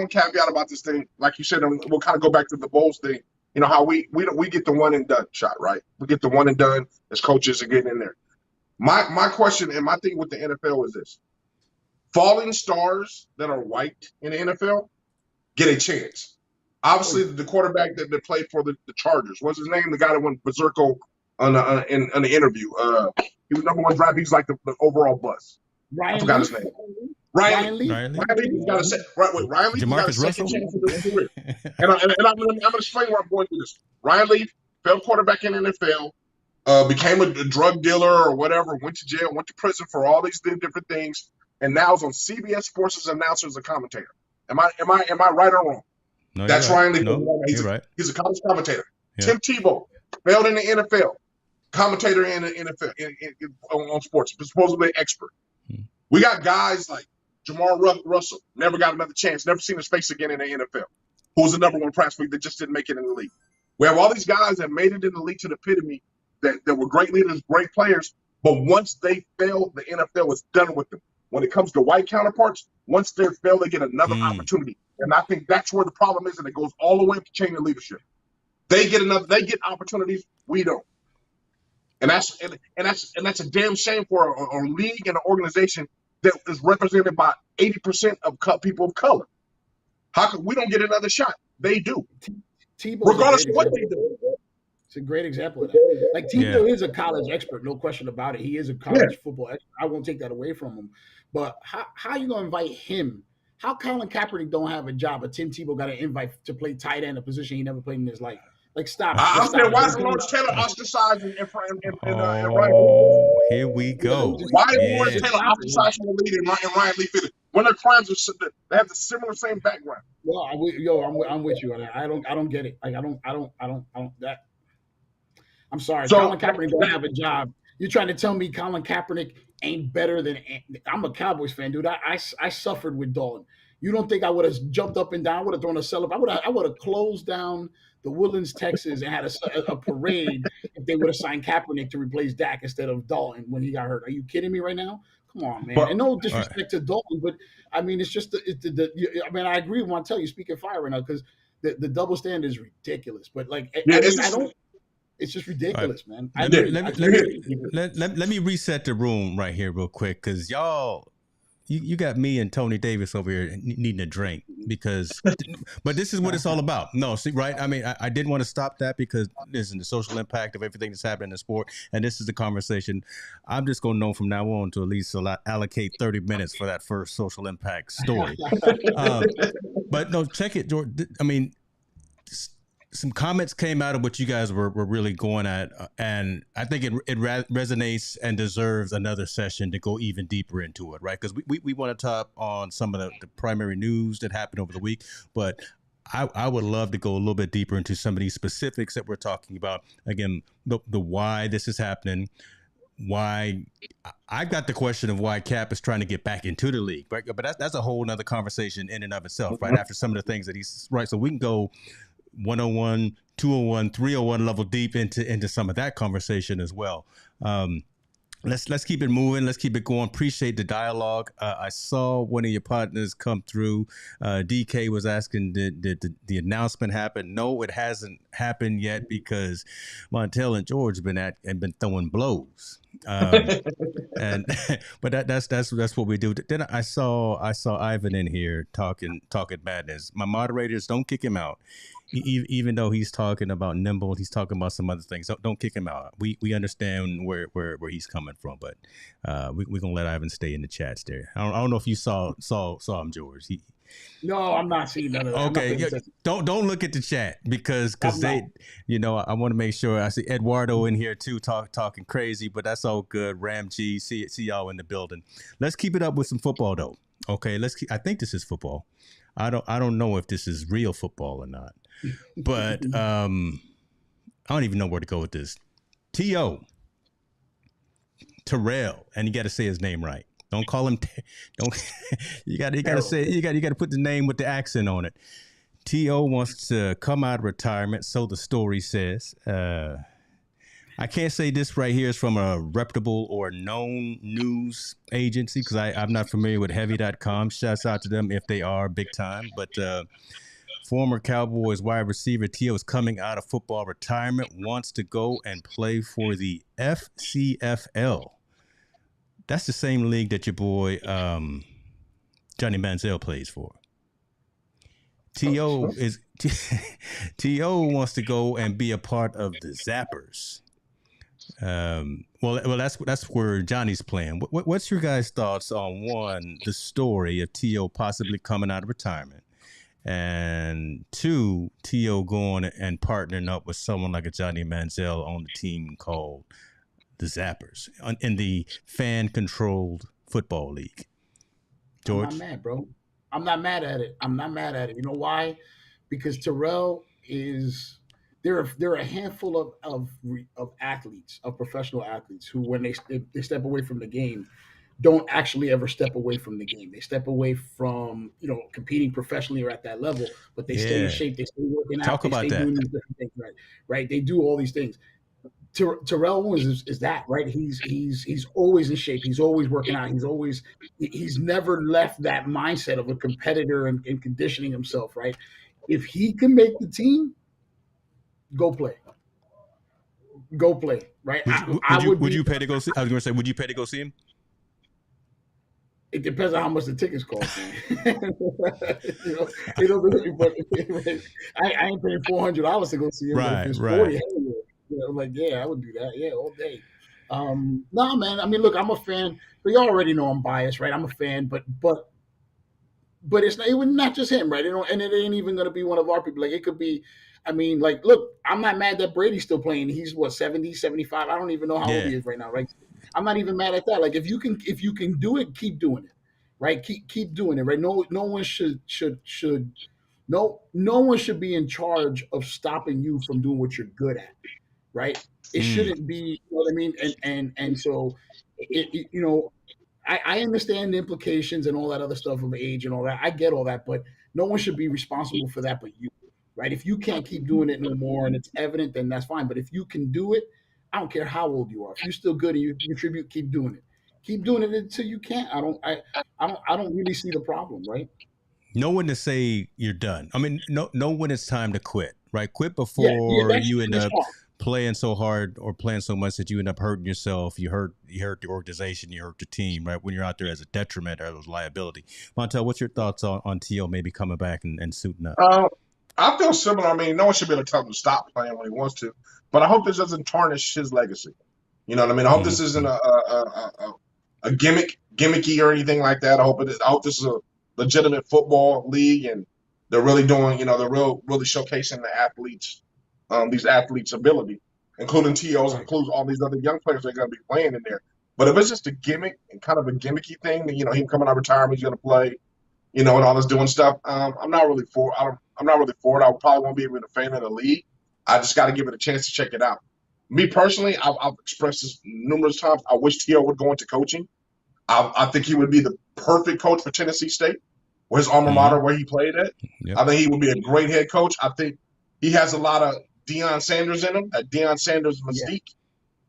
caveat about this thing, like you said, and we'll kind of go back to the Bulls thing. You know how we get the one and done shot, right? We get the one and done as coaches and getting in there. My question and my thing with the NFL is this: falling stars that are white in the NFL get a chance. Obviously, the quarterback that played for the Chargers, what's his name? The guy that went berserko on the interview. He was number 1 draft. He's like the overall buzz. I forgot his name. Ryan Lee. Ryan Lee's got a second. Ryan Lee's got a second chance in his career. And I'm going to explain where I'm going with this. Ryan Lee, failed quarterback in the NFL, became a drug dealer or whatever, went to jail, went to prison for all these different things, and now is on CBS Sports as an announcer, as a commentator. Am I right or wrong? No, that's right. Ryan Lee. No, He's a college commentator. Yeah. Tim Tebow failed in the NFL, commentator in the NFL on sports, supposedly an expert. We got guys like Jamal Russell, never got another chance, never seen his face again in the NFL, who was the number 1 prospect that just didn't make it in the league. We have all these guys that made it in the league to the epitome, that were great leaders, great players, but once they failed, the NFL was done with them. When it comes to white counterparts, once they fail, they get another opportunity. And I think that's where the problem is, and it goes all the way up the chain of leadership. They get opportunities, we don't. And that's a damn shame for a league and an organization that is represented by 80% of people of color. How come we don't get another shot? They do. Regardless of what they do. It's a great example of that. Like Tebow is a college expert, no question about it. He is a college football expert. I won't take that away from him. But how are you going to invite him? How Colin Kaepernick don't have a job, but Tim Tebow got an invite to play tight end, a position he never played in his life? Like, stop. I'm saying, why is Lawrence Taylor ostracized and here we go. Why is Lawrence Taylor ostracized from the league and Ryan Lee fitted? When their crimes are, they have the same background. Well, I'm with you on that. I don't get it. Like, I don't that. I'm sorry. So, Colin Kaepernick don't have a job. You're trying to tell me Colin Kaepernick ain't better than – I'm a Cowboys fan, dude. I suffered with Dawn. You don't think I would have jumped up and down? I would have thrown a celebration. I would have closed down the Woodlands, Texas, and had a parade if they would have signed Kaepernick to replace Dak instead of Dalton when he got hurt. Are you kidding me right now? Come on, man. And no disrespect to Dalton, but, I mean, it's just I agree with Montel. You speaking fire right now because the double standard is ridiculous. But, like, it's just ridiculous, man. Let me reset the room right here real quick because y'all, you got me and Tony Davis over here needing a drink but this is what it's all about. No, see, right? I mean, I didn't want to stop that because this is the social impact of everything that's happening in the sport, and this is the conversation. I'm just going to know from now on to at least allocate 30 minutes for that first social impact story. But no, check it, George. I mean, some comments came out of what you guys were really going at, and I think it resonates and deserves another session to go even deeper into it, right? Because we want to talk on some of the primary news that happened over the week, but I would love to go a little bit deeper into some of these specifics that we're talking about. Again, the why this is happening, why I got the question of why Cap is trying to get back into the league, right? But that's a whole nother conversation in and of itself, right? After some of the things that he's right, so we can go 101, 201, 301 level deep into some of that conversation as well. Let's keep it moving. Let's keep it going. Appreciate the dialogue. I saw one of your partners come through. DK was asking, did the announcement happen? No, it hasn't happened yet because Montel and George have been throwing blows. But that's what we do. Then I saw Ivan in here talking madness. My moderators, don't kick him out. Even though he's talking about nimble, he's talking about some other things. Don't kick him out. We understand where he's coming from, but we're gonna let Ivan stay in the chats there. I don't know if you saw him, George. No, I'm not seeing none of that. Okay, don't look at the chat because they, I want to make sure. I see Eduardo in here too, talking crazy, but that's all good. Ram G, see y'all in the building. Let's keep it up with some football though. Okay, I think this is football. I don't know if this is real football or not. But I don't even know where to go with this. T.O. Terrell, and you got to say his name right. Don't call him. You got to say. You got to put the name with the accent on it. T.O. wants to come out of retirement, so the story says. I can't say this right here is from a reputable or known news agency because I'm not familiar with heavy.com. Shouts out to them if they are big time, but. former Cowboys wide receiver T.O. is coming out of football retirement, wants to go and play for the FCFL. That's the same league that your boy Johnny Manziel plays for. T.O. wants to go and be a part of the Zappers. Well, that's where Johnny's playing. What's your guys' thoughts on, one, the story of T.O. possibly coming out of retirement, and two, T.O. going and partnering up with someone like a Johnny Manziel on the team called the Zappers in the fan-controlled football league? George? I'm not mad, bro. I'm not mad at it. You know why? Because Terrell is... There are a handful of athletes, of professional athletes, who, when they step away from the game, don't actually ever step away from the game. They step away from, competing professionally or at that level, but they stay in shape. They stay working out. They stay doing these different things, right? They do all these things. Terrell Owens is that, right? He's always in shape. He's always working out. He's never left that mindset of a competitor and conditioning himself, right? If he can make the team, go play, right? Would you pay to go see? I was going to say, would you pay to go see him? It depends on how much the tickets cost, man. I ain't paying $400 to go see him. Right, if it's 40, I would do that, all day. No, man. I mean, look, I'm a fan, but you already know I'm biased, right? I'm a fan, but it was not just him, right? And it ain't even going to be one of our people. Like, it could be. I mean, like, look, I'm not mad that Brady's still playing. He's 70, 75. I don't even know how old he is right now, right? I'm not even mad at that. Like, if you can do it, keep doing it, right? Keep doing it, right? No one should be in charge of stopping you from doing what you're good at, right? It shouldn't be, you know what I mean? And so, I understand the implications and all that other stuff of age and all that. I get all that, but no one should be responsible for that but you. Right? If you can't keep doing it no more and it's evident, then that's fine. But if you can do it, I don't care how old you are. If you're still good and you contribute, keep doing it. Keep doing it until you can't. I don't really see the problem, right? Know when to say you're done. I mean, know when it's time to quit, right? Quit before you end up playing so hard or playing so much that you end up hurting yourself. You hurt the organization, you hurt the team, right? When you're out there as a detriment or as a liability. Montel, what's your thoughts on T.O. maybe coming back and suiting up? I feel similar. I mean, no one should be able to tell him to stop playing when he wants to, but I hope this doesn't tarnish his legacy. You know what I mean? I hope this isn't a gimmicky or anything like that. I hope this is a legitimate football league, and they're really doing, they're really showcasing the athletes, these athletes' ability, including T.O.'s, includes all these other young players that are going to be playing in there. But if it's just a gimmick and kind of a gimmicky thing, him coming out of retirement, he's going to play, and all this doing stuff, I'm not really for it. I probably won't be even a fan of the league. I just got to give it a chance to check it out. Me personally, I've expressed this numerous times. I wish T.O. would go into coaching. I think he would be the perfect coach for Tennessee State, where his alma mater, where he played at. Yep. I think he would be a great head coach. I think he has a lot of Deion Sanders in him, that Deion Sanders mystique. Yeah.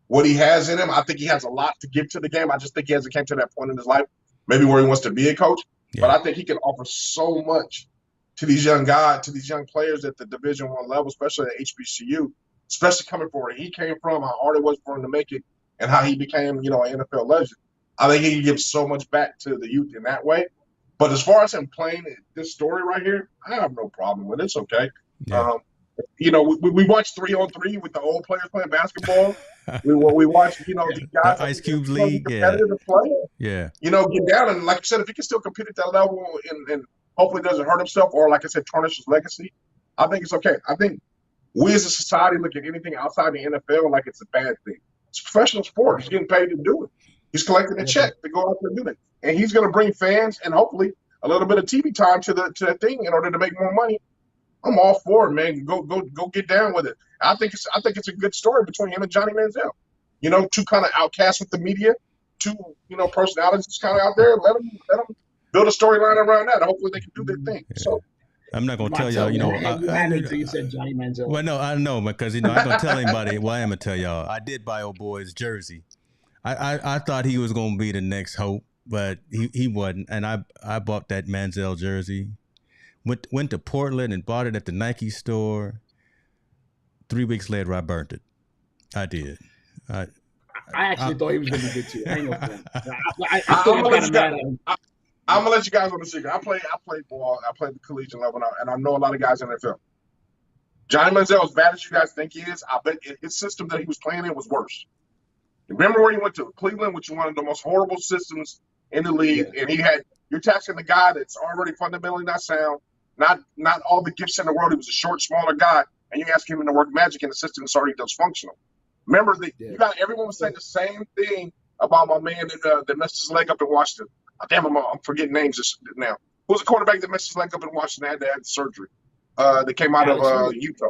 What he has in him, I think he has a lot to give to the game. I just think he hasn't came to that point in his life, maybe where he wants to be a coach. Yeah. But I think he can offer so much to these young guys, to these young players at the Division I level, especially at HBCU, especially coming from where he came from, how hard it was for him to make it, and how he became, an NFL legend. I think he can give so much back to the youth in that way. But as far as him playing this story right here, I have no problem with it. It's okay. Yeah. We watched 3-on-3 with the old players playing basketball. we watched, these guys. The Ice Cube League. To play. Yeah. Get down. And like I said, if he can still compete at that level and hopefully doesn't hurt himself or, like I said, tarnish his legacy, I think it's okay. I think we as a society look at anything outside the NFL like it's a bad thing. It's a professional sport. He's getting paid to do it. He's collecting a check to go out there and do that. And he's going to bring fans and hopefully a little bit of TV time to the thing in order to make more money. I'm all for it, man. Go get down with it. I think it's a good story between him and Johnny Manziel. Two kind of outcasts with the media, two personalities kind of out there. Let them build a storyline around that. Hopefully they can do their thing. Yeah. So I'm not gonna tell y'all. You said Johnny Manziel. Well, no, I know because I'm not gonna tell anybody. Well, I am gonna tell y'all. I did buy old boy's jersey. I thought he was gonna be the next hope, but he wasn't. And I bought that Manziel jersey Went to Portland and bought it at the Nike store. 3 weeks later, I burnt it. I did. I actually thought he was going to be good too. I ain't gonna front. I'm gonna let you guys on the secret. I played ball. I played the collegiate level, and I know a lot of guys in the NFL. Johnny Manziel, as bad as you guys think he is, I bet his system that he was playing in was worse. Remember when he went to Cleveland, which is one of the most horrible systems in the league, and you're taxing the guy that's already fundamentally not sound, not all the gifts in the world. He was a short, smaller guy, and you ask him to work magic in a system that's already dysfunctional. Remember, everyone was saying the same thing about my man that messed his leg up in Washington. Oh, damn, I'm forgetting names now. Who was the quarterback that messed his leg up in Washington? Had to have surgery. That came out of Utah.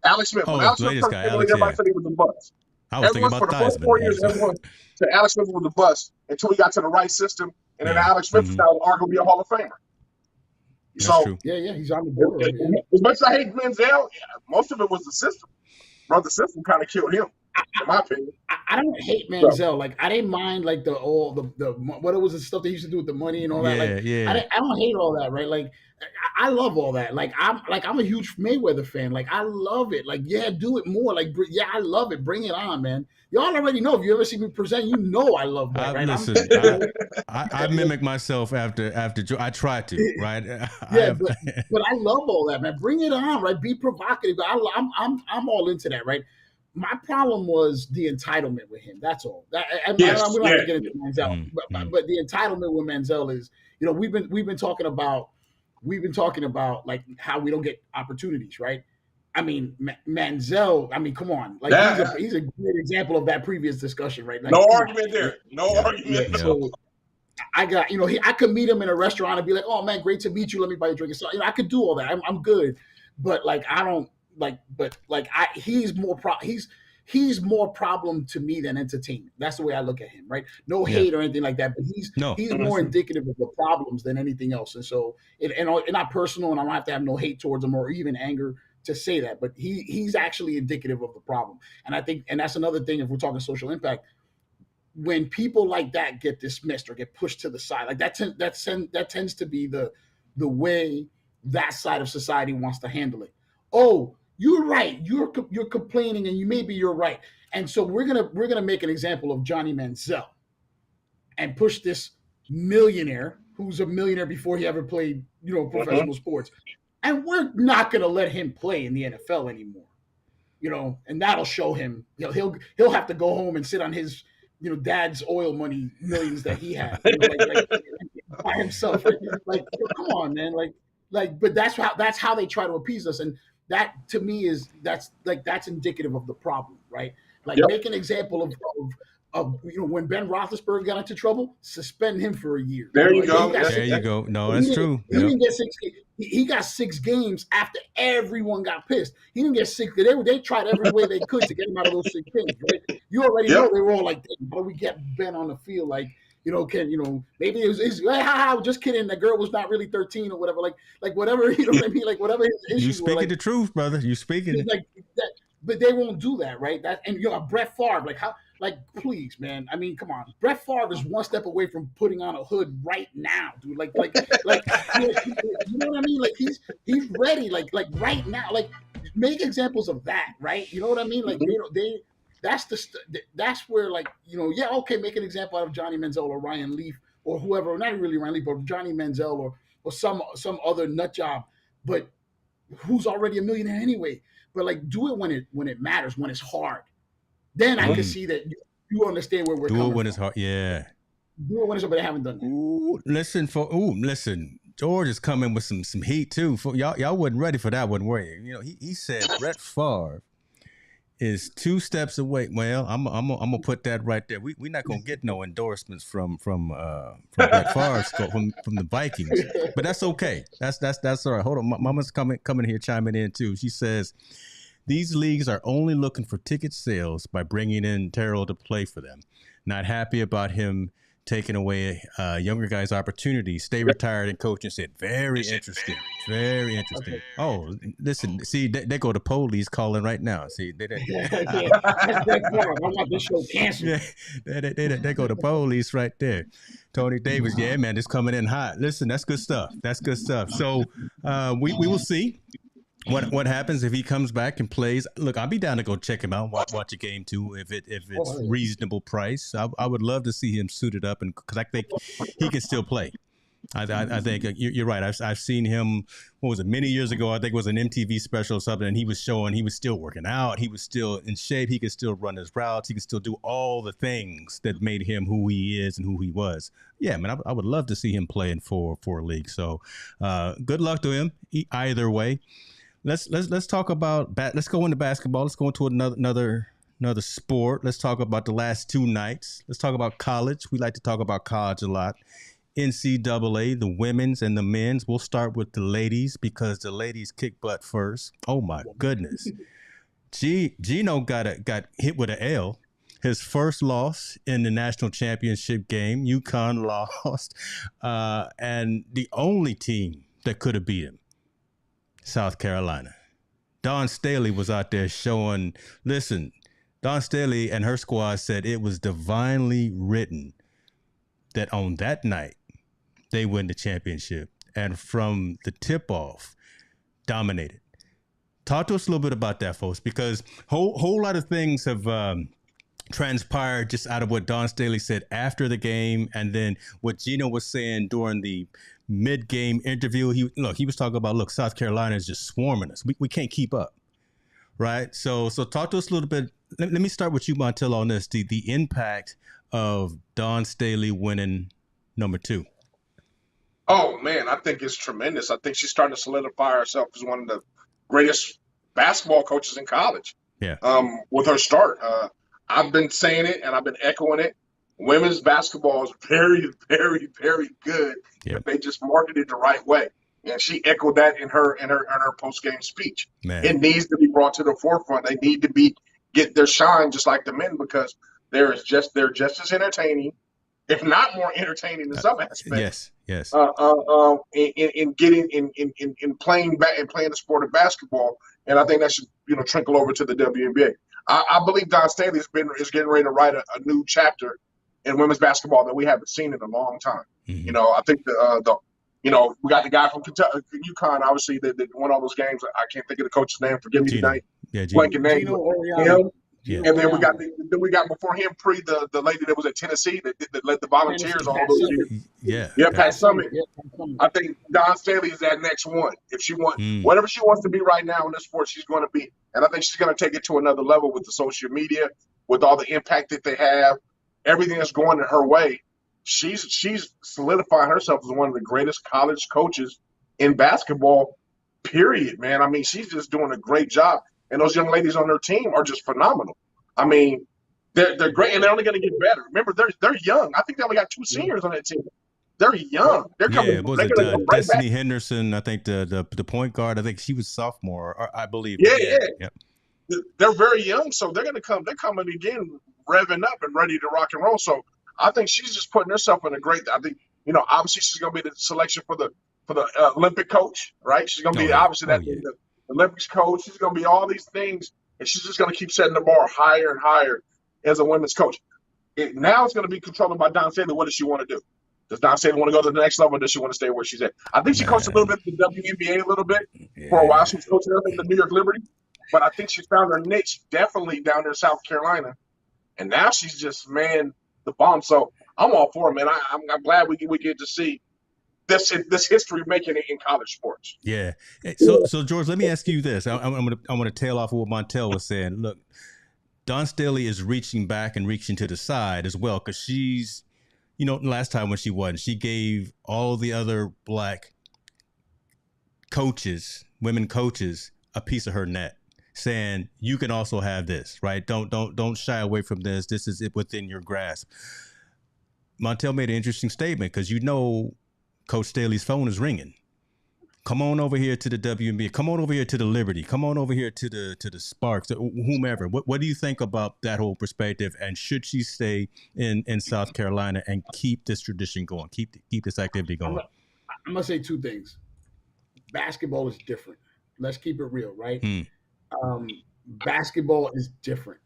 Alex Smith. When Alex Smith first came in, everybody said he was a bust. I was thinking about for the first 4 years, everyone said Alex Smith was a bust until he got to the right system, and then Alex Smith is now arguably a Hall of Famer. That's so true. Yeah, he's on the board. As much as I hate Manziel, most of it was the system. Bro, the system kind of killed him, in my opinion. I don't hate Manziel. Like, I didn't mind like the what it was the stuff they used to do with the money and all that. I don't hate all that, right? Like, I love all that. Like, I'm a huge Mayweather fan. Like, I love it. Like, yeah, do it more. Like, yeah, I love it. Bring it on, man. Y'all already know. If you ever see me present, you know I love that. Right? Listen, I mimic myself after I try to, right? But I love all that, man. Bring it on, right? Be provocative. I'm all into that, right? My problem was the entitlement with him. That's all. We don't have to get into Manziel, but the entitlement with Manziel is, you know, we've been talking about like how we don't get opportunities, right? I mean, Manziel. I mean, come on, like he's a great example of that previous discussion, right? Like, no argument there. No argument. Yeah. So I got, you know, I could meet him in a restaurant and be like, "Oh man, great to meet you. Let me buy you a drink." So, you know, I could do all that. I'm good, but like I don't. He's more problem to me than entertainment. That's the way I look at him, right? No hate or anything like that, but he's more indicative of the problems than anything else. And so, and not personal, and I don't have to have no hate towards him or even anger to say that, but he's actually indicative of the problem. And I think, and that's another thing if we're talking social impact, when people like that get dismissed or get pushed to the side, like that tends to be the way that side of society wants to handle it. Oh, you're right. You're complaining, and maybe you're right. And so we're gonna make an example of Johnny Manziel, and push this millionaire who's a millionaire before he ever played, you know, professional sports, and we're not gonna let him play in the NFL anymore, you know. And that'll show him, you know, he'll have to go home and sit on his, you know, dad's oil money millions that he had, you know, like by himself. Right? Like, come on, man, like, but that's how they try to appease us. And that to me that's indicative of the problem, right? Like, make an example of you know, when Ben Roethlisberger got into trouble, suspend him for a year. There you go. There you go. No, that's true. He didn't get 6. He got 6 games after everyone got pissed. He didn't get 6. They tried every way they could to get him out of those 6 games. Right? You already know they were all like, "How do we get Ben on the field?" Like, you know, maybe it was just kidding. The girl was not really 13 or whatever. Like whatever, you know what I mean? Like whatever his issues you speaking were, like, the truth, brother. You speaking it. Like that, but they won't do that, right? That, and you know, Brett Favre, like how, like, please, man. I mean, come on. Brett Favre is one step away from putting on a hood right now, dude. Like, you know what I mean? Like he's ready, like right now. Like, make examples of that, right? You know what I mean? Like that's where, like, you know, okay, make an example out of Johnny Manziel or Ryan Leaf or whoever, not really Ryan Leaf, but Johnny Manziel or some other nut job, but who's already a millionaire anyway. But like, do it when it matters, when it's hard. Then I can see that you understand where we're coming from. Do it when it's hard, yeah. Do it when it's hard, but they haven't done that. Listen. George is coming with some heat too. Y'all wasn't ready for that one, were you? You know, he said Brett Favre is 2 steps away. Well, I'm gonna put that right there. We're not gonna get no endorsements from Brett Favre from the Vikings, but that's okay. That's all right. Hold on, Mama's coming here chiming in too. She says these leagues are only looking for ticket sales by bringing in Terrell to play for them. Not happy about him taking away younger guys' opportunities, stay retired and coach, and said, very interesting, very interesting. Okay. Oh, listen, see, they go to police calling right now. See, they I want this show canceled. Yeah, they go to police right there. Tony Davis, yeah, man, it's coming in hot. Listen, that's good stuff. That's good stuff. So we will see what happens if he comes back and plays. Look, I'll be down to go check him out, watch a game too, if it's reasonable price. I would love to see him suited up, and because I think he can still play. I think you're right. I've seen him. What was it? Many years ago, I think it was an MTV special or something, and he was showing he was still working out. He was still in shape. He could still run his routes. He could still do all the things that made him who he is and who he was. Yeah, man, I would love to see him playing for a league. So, good luck to him either way. Let's talk about let's go into basketball. Let's go into another sport. Let's talk about the last two nights. Let's talk about college. We like to talk about college a lot. NCAA, the women's and the men's. We'll start with the ladies because the ladies kick butt first. Oh my goodness. Gino got hit with an L. His first loss in the national championship game. UConn lost. And the only team that could have beat him, South Carolina. Dawn Staley was out there showing, listen, Dawn Staley and her squad said it was divinely written that on that night, they win the championship. And from the tip-off, dominated. Talk to us a little bit about that, folks, because whole lot of things have transpired just out of what Dawn Staley said after the game, and then what Gino was saying during the mid-game interview. He was talking about, South Carolina is just swarming us. We can't keep up, right? So talk to us a little bit. Let me start with you, Montel, on this. The impact of Dawn Staley winning number 2. Oh, man, I think it's tremendous. I think she's starting to solidify herself as one of the greatest basketball coaches in college. Yeah. With her start. I've been saying it and I've been echoing it. Women's basketball is very, very, very good if they just market it the right way. And she echoed that in her post-game speech. Man. It needs to be brought to the forefront. They need to get their shine just like the men, because they're just as entertaining, if not more entertaining in some aspects. Yes. In playing the sport of basketball, and I think that should trickle over to the WNBA. I believe Dawn Staley is getting ready to write a new chapter in women's basketball that we haven't seen in a long time. Mm-hmm. I think we got the guy from UConn, obviously, that won all those games. I can't think of the coach's name. Forgive me tonight. Yeah, blanking name. Yeah. And then we got before him the lady that was at Tennessee that led the Volunteers all those years. Pat Summit. I think Dawn Staley is that next one. If she whatever she wants to be right now in this sport, she's going to be. And I think she's going to take it to another level with the social media, with all the impact that they have, everything that's going in her way. She's solidifying herself as one of the greatest college coaches in basketball, period, man. I mean, she's just doing a great job. And those young ladies on their team are just phenomenal. I mean, they're great, and they're only going to get better. Remember, they're young. I think they only got 2 seniors on that team. They're young. They're coming. Yeah, Destiny Henderson? I think the point guard. I think she was sophomore, I believe. Yeah. They're very young, so they're going to come. They're coming again, revving up and ready to rock and roll. So I think she's just putting herself in a great. I think obviously she's going to be the selection for the Olympic coach, right? She's going to be the Olympics coach. She's going to be all these things, and she's just going to keep setting the bar higher and higher as a women's coach. Now it's going to be controlled by Dawn Staley. What does she want to do? Does Dawn Staley want to go to the next level, or does she want to stay where she's at? I think she coached a little bit in the WNBA a little bit for a while. She was coaching up in the New York Liberty, but I think she found her niche definitely down there in South Carolina, and now she's just the bomb. So I'm all for it, man. I'm glad we get to see this history making it in college sports. Yeah. So George, let me ask you this. I'm gonna tail off of what Montel was saying. Look, Dawn Staley is reaching back and reaching to the side as well, because she's, last time when she won, she gave all the other black coaches, women coaches, a piece of her net, saying you can also have this, right? Don't shy away from this. This is it within your grasp. Montel made an interesting statement, because Coach Staley's phone is ringing. come on over here to the WNBA, come on over here to the Liberty, come on over here to the Sparks, whomever. What do you think about that whole perspective? And should she stay in South Carolina and keep this tradition going, keep this activity going? I'm gonna say two things. Basketball is different. Let's keep it real, right? Basketball is different.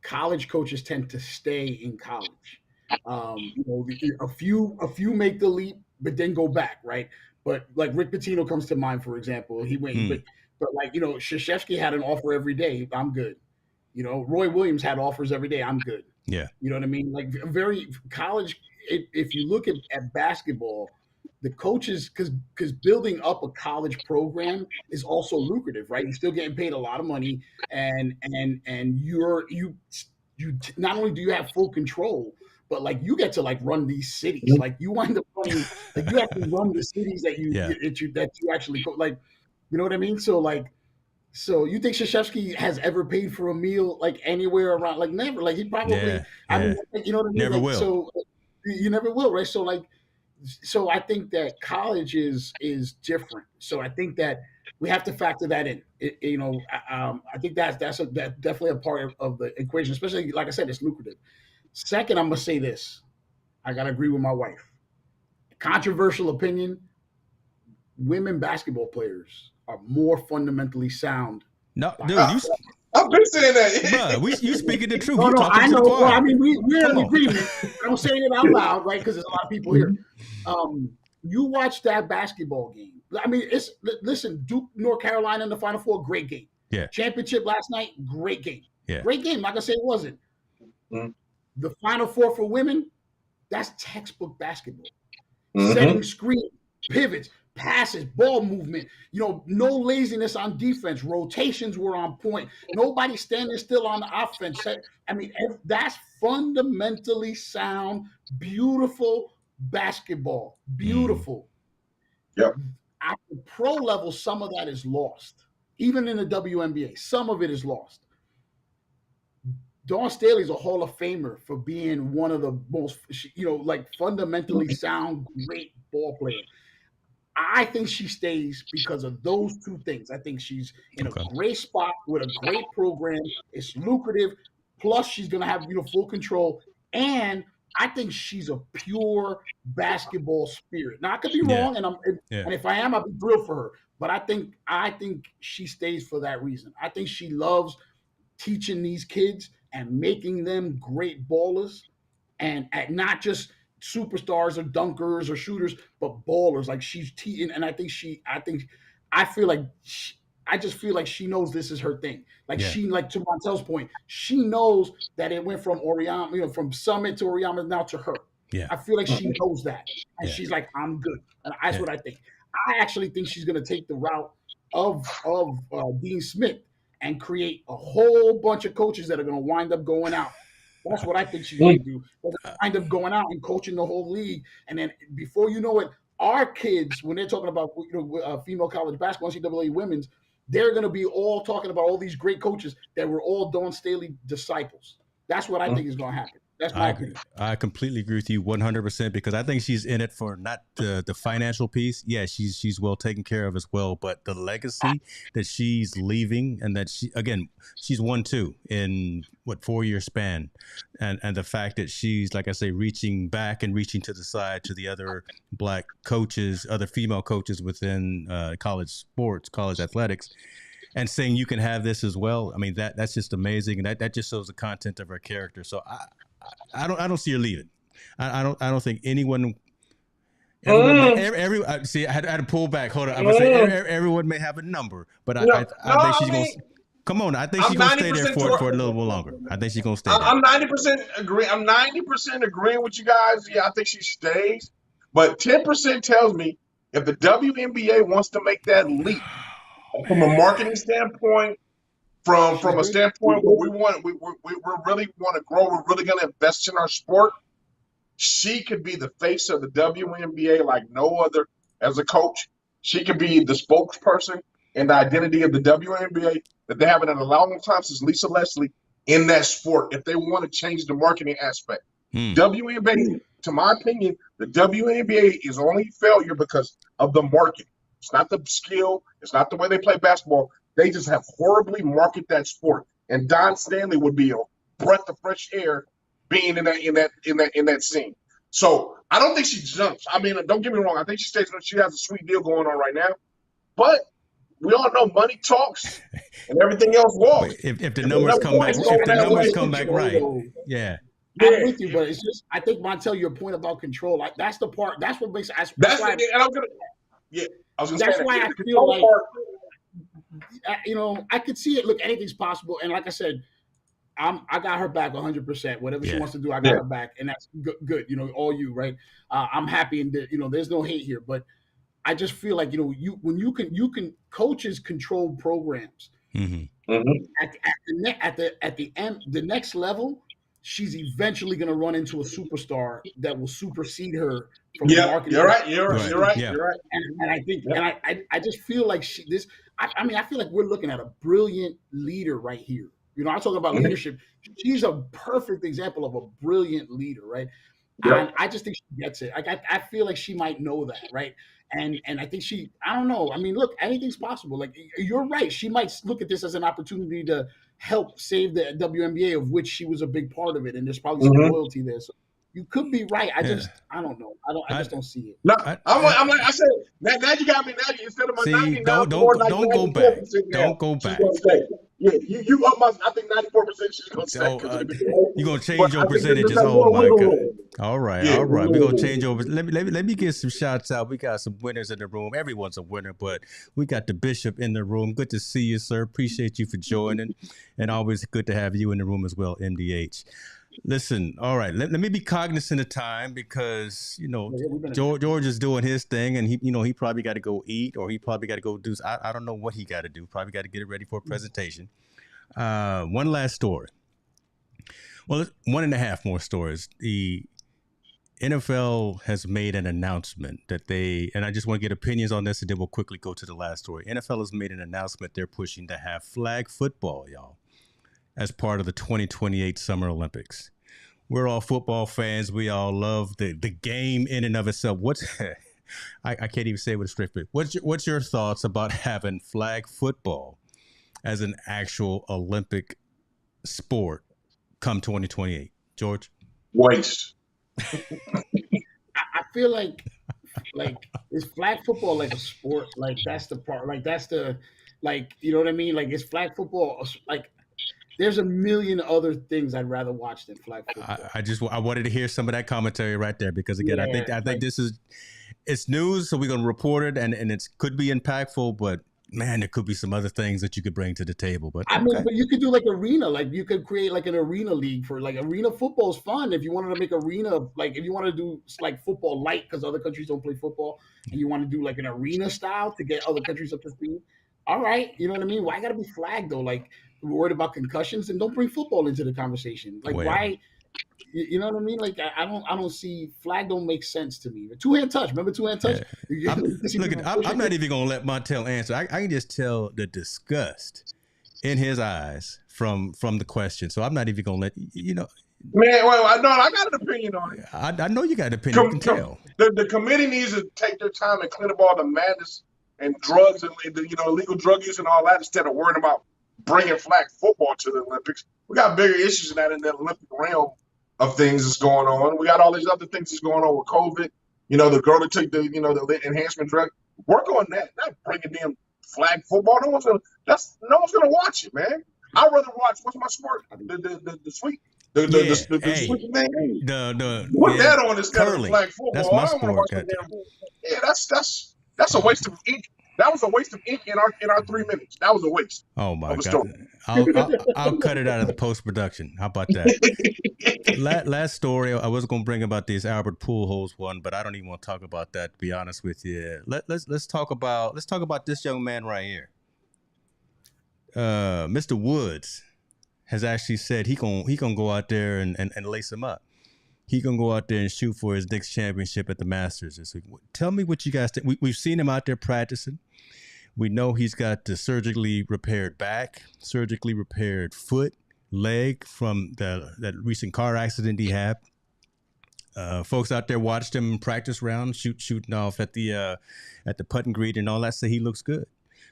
College coaches tend to stay in college. A few make the leap, but then go back, right? But like Rick Pitino comes to mind, for example. He went, but like Krzyzewski had an offer every day. I'm good. Roy Williams had offers every day. I'm good. Yeah. You know what I mean? Like very college. If you look at basketball, the coaches, because building up a college program is also lucrative, right? You're still getting paid a lot of money, and you not only do you have full control, but like you get to like run these cities. Like you wind up running, like you have to run the cities that you actually like, you know what I mean? So you think Krzyzewski has ever paid for a meal like anywhere around? Like never. Like he probably, I mean, you know what I mean? Never like, will. So you never will, right? So I think that college is different. So I think that we have to factor that in. I think that's definitely a part of the equation, especially like I said, it's lucrative. Second, I'm gonna say this. I gotta agree with my wife. Controversial opinion: women basketball players are more fundamentally sound. No, dude, I've been saying that. Bro, you speaking the truth. No, I know. Well, I mean, we're in Come on. agreement. I'm saying it out loud, right? Because there's a lot of people here. You watch that basketball game. I mean, listen, Duke, North Carolina in the Final Four, great game. Yeah. Championship last night, great game. Yeah. Great game. Not gonna say it wasn't. The Final Four for women, that's textbook basketball. Setting screen, pivots, passes, ball movement, no laziness on defense. Rotations were on point. Nobody standing still on the offense. I mean, that's fundamentally sound, beautiful basketball. Beautiful. Yep. At the pro level, some of that is lost. Even in the WNBA, some of it is lost. Dawn Staley is a Hall of Famer for being one of the most, fundamentally sound, great ball players. I think she stays because of those two things. I think she's in a great spot with a great program. It's lucrative. Plus, she's going to have full control. And I think she's a pure basketball spirit. Now, I could be wrong, and if I am, I'll be thrilled for her. But I think she stays for that reason. I think she loves teaching these kids and making them great ballers, and not just superstars or dunkers or shooters, but ballers. Like she's teaching, and I just feel like she knows this is her thing. She, like to Montel's point, she knows that it went from Oriana, from Summit to Oriana now to her. Yeah. I feel like she knows that, and she's like, I'm good. And that's what I think. I actually think she's going to take the route of Dean Smith and create a whole bunch of coaches that are going to wind up going out. That's what I think she's going to do. They're going to wind up going out and coaching the whole league. And then before you know it, our kids, when they're talking about female college basketball, NCAA women's, they're going to be all talking about all these great coaches that were all Dawn Staley disciples. That's what I think is going to happen. That's my opinion. I completely agree with you 100% because I think she's in it for not the financial piece. Yeah, she's well taken care of as well, but the legacy that she's leaving, and that she's won 2 in 4-year span, and the fact that she's, like I say, reaching back and reaching to the side to the other black coaches, other female coaches within college sports, college athletics, and saying you can have this as well. I mean, that's just amazing, and that just shows the content of her character. So I don't see her leaving. I don't think anyone. See, I had to pull back. Hold on. I'm gonna say everyone may have a number, but I think she's gonna. Come on, I think she's gonna stay there for a little more longer. I think she's gonna stay there. I'm 90% agree. I'm 90% agreeing with you guys. Yeah, I think she stays, but 10% tells me if the WNBA wants to make that leap from a marketing standpoint, from a standpoint where we really want to grow, we're really going to invest in our sport, she could be the face of the WNBA like no other as a coach. She could be the spokesperson and the identity of the WNBA that they haven't in a long time since Lisa Leslie in that sport if they want to change the marketing aspect. WNBA to my opinion, the WNBA is only failure because of the market. It's not the skill. It's not the way they play basketball. They just have horribly marketed that sport. And Dawn Staley would be a breath of fresh air being in that scene. So I don't think she jumps. I mean, don't get me wrong. I think she has a sweet deal going on right now. But we all know money talks and everything else walks. If the numbers come back right, yeah. I'm with you, but it's just I think Montel, your point about control, like that's the part. That's what makes. That's why. And I'm gonna. Yeah, I was gonna that's say why that. I feel like I could see it. Look, anything's possible, and like I said, I got her back 100%. Whatever she wants to do, I got her back, and that's good. All you right. I'm happy, and there's no hate here, but I just feel like when you can coaches control programs. Mm-hmm. At the end, the next level, she's eventually going to run into a superstar that will supersede her from the marketing. You're right. You're right. And I think, and I just feel like I feel like we're looking at a brilliant leader right here. I'm talking about leadership. She's a perfect example of a brilliant leader, right? Yep. And I just think she gets it. I feel like she might know that, right? And I think I don't know. I mean, look, anything's possible. Like, you're right. She might look at this as an opportunity to help save the WNBA, of which she was a big part of it. And there's probably some loyalty there. So you could be right. I don't know. I just don't see it. No, I'm like I said. Now you got me. Now instead of my 90, don't go back. Don't go back. Yeah, you up my. I think 94% she's gonna stay. You're gonna change your percentages. Oh my God! All right. We're gonna change over. Let me get some shots out. We got some winners in the room. Everyone's a winner, but we got the Bishop in the room. Good to see you, sir. Appreciate you for joining, and always good to have you in the room as well, MDH. Listen, all right. Let me be cognizant of time because George is doing his thing, and he probably got to go eat, or he probably got to go do. I don't know what he got to do. Probably got to get it ready for a presentation. One last story. Well, 1.5 more stories. The NFL has made an announcement that and I just want to get opinions on this, and then we'll quickly go to the last story. NFL has made an announcement they're pushing to have flag football, y'all, as part of the 2028 Summer Olympics. We're all football fans. We all love the game in and of itself. I can't even say what it's straight. What's your thoughts about having flag football as an actual Olympic sport come 2028? George? Waste. I feel like is flag football like a sport? Like that's the part. Like that's the you know what I mean? Like is flag football like? There's a million other things I'd rather watch than flag football. I wanted to hear some of that commentary right there because again, I think it's news, so we're gonna report it, and it could be impactful, but man, there could be some other things that you could bring to the table. But I mean, but you could do like arena, like you could create like an arena league for like arena football is fun. If you wanted to make arena, like if you want to do like football light because other countries don't play football, and you want to do like an arena style to get other countries up to speed. All right, you know what I mean? Why got to be flagged though? Like we're worried about concussions, and don't bring football into the conversation. Like why? You know what I mean? Like I don't see flag don't make sense to me. Two-hand touch, remember two-hand touch? Yeah. I'm not even gonna let Montel answer. I can just tell the disgust in his eyes from the question. So I'm not even gonna let Man, well, I got an opinion on it. I know you got an opinion. You can tell. The committee needs to take their time and clean up all the madness and drugs and illegal drug use and all that instead of worrying about bringing flag football to the Olympics. We got bigger issues than that in the Olympic realm of things that's going on. We got all these other things that's going on with COVID. The girl that took the enhancement drug. Work on that. Not bringing them flag football. No one's gonna watch it, man. I'd rather watch what's my sport? The sweet. The sweet thing. Put that on instead of flag football. That's my sport. That's a waste of ink. That was a waste of ink in our 3 minutes. That was a waste. Oh my God! I'll cut it out of the post production. How about that? Last story I was going to bring about this Albert Pujols one, but I don't even want to talk about that. To be honest with you, let's talk about this young man right here. Mr. Woods has actually said he gonna go out there and lace him up. He can go out there and shoot for his next championship at the Masters this week. Tell me what you guys think. We've seen him out there practicing. We know he's got the surgically repaired back, surgically repaired foot, leg from that recent car accident he had. Folks out there watched him practice round, shooting off at the putt and green and all that. So he looks good.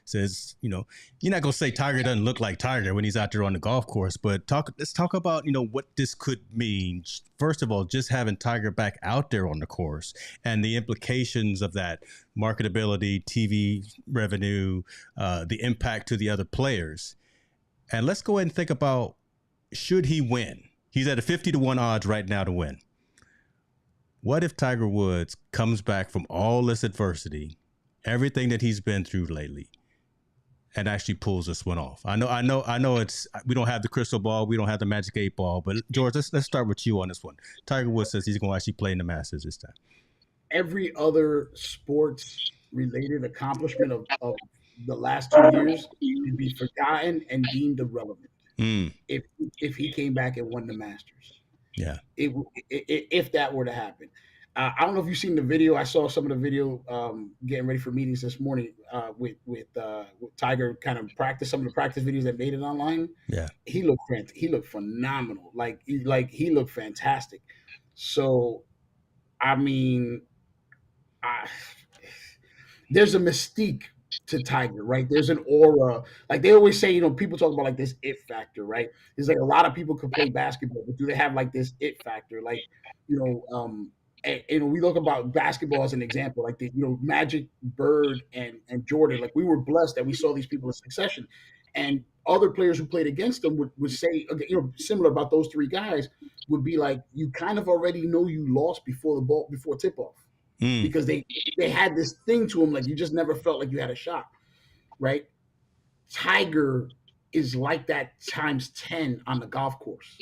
Says, you're not gonna say Tiger doesn't look like Tiger when he's out there on the golf course, but let's talk about what this could mean. First of all, just having Tiger back out there on the course and the implications of that, marketability, TV revenue, the impact to the other players. And let's go ahead and think about, should he win? He's at a 50-1 odds right now to win. What if Tiger Woods comes back from all this adversity, everything that he's been through lately, and actually pulls this one off? I know we don't have the crystal ball, we don't have the magic 8 ball, but George, let's start with you on this one. Tiger Woods says he's going to actually play in the Masters this time. Every other sports related accomplishment of the last 2 years would be forgotten and deemed irrelevant if he came back and won the Masters. Yeah, if that were to happen. I don't know if you've seen the video. I saw some of the video getting ready for meetings this morning with Tiger, kind of some of the practice videos that made it online. Yeah, he looked phenomenal. Like he looked fantastic. So, I mean, there's a mystique to Tiger, right? There's an aura. Like they always say, people talk about like this it factor, right? There's like a lot of people could play basketball, but do they have like this it factor? Like, we look about basketball as an example, like the Magic, Bird, and Jordan. Like we were blessed that we saw these people in succession, and other players who played against them would say, similar about those three guys, would be like, you kind of already know you lost before tip off. Because they had this thing to him, like you just never felt like you had a shot, right? Tiger is like that times 10 on the golf course.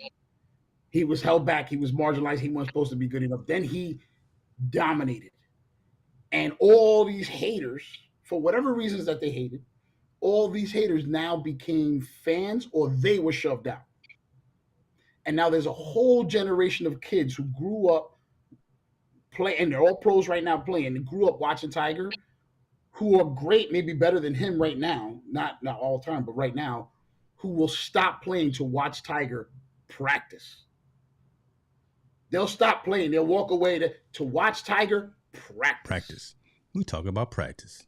He was held back. He was marginalized. He wasn't supposed to be good enough. Then he dominated. And all these haters, for whatever reasons that they hated, all these haters now became fans, or they were shoved out. And now there's a whole generation of kids who grew up playing, and they're all pros right now playing. They grew up watching Tiger, who are great, maybe better than him right now, not all the time, but right now, who will stop playing to watch Tiger practice. They'll stop playing. They'll walk away to watch Tiger practice. We talk about practice.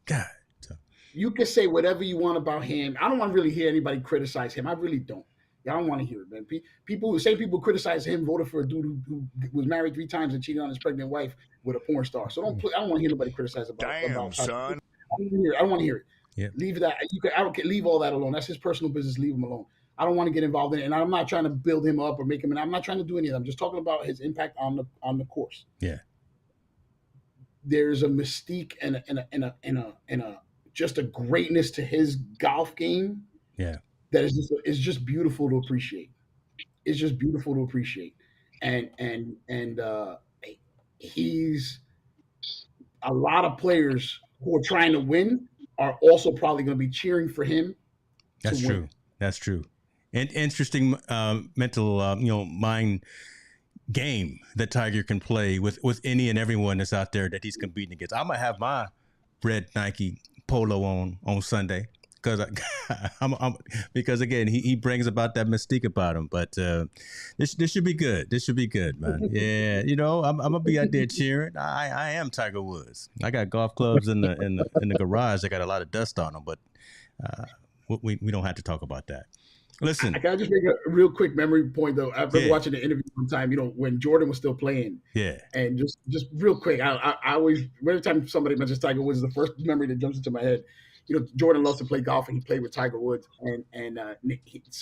God. You can say whatever you want about him. I don't want to really hear anybody criticize him. I really don't. I don't want to hear it, man. People criticize him, voted for a dude who was married 3 times and cheated on his pregnant wife with a porn star. So I don't want to hear nobody criticize about. Damn, son. I don't want to hear it. Yeah. Leave that. Leave all that alone. That's his personal business. Leave him alone. I don't want to get involved in it, and I'm not trying to build him up or make him. And I'm not trying to do any of that. I'm just talking about his impact on the course. Yeah. There's a mystique and a just a greatness to his golf game. Yeah. That is just beautiful to appreciate. It's just beautiful to appreciate, and he's a lot of players who are trying to win are also probably going to be cheering for him. That's true. Win. That's true. And interesting mental mind game that Tiger can play with any and everyone that's out there that he's competing against. I might have my red Nike Polo on Sunday. Because again, he brings about that mystique about him. But this should be good. This should be good, man. Yeah, I'm gonna be out there cheering. I am Tiger Woods. I got golf clubs in the garage. I got a lot of dust on them, but we don't have to talk about that. Listen, I gotta just make a real quick memory point though. I remember watching the interview one time, when Jordan was still playing. Yeah. And just real quick, I always, every time somebody mentions Tiger Woods, the first memory that jumps into my head. Jordan loves to play golf, and he played with Tiger Woods. And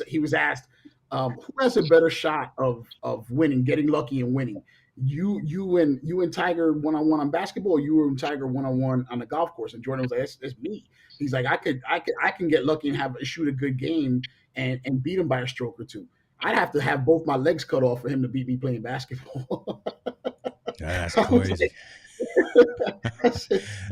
he was asked, who has a better shot of winning, getting lucky and winning? You and Tiger one-on-one on basketball, or you and Tiger one-on-one on the golf course? And Jordan was like, that's me. He's like, I can get lucky and shoot a good game and beat him by a stroke or two. I'd have to have both my legs cut off for him to beat me playing basketball. That's crazy.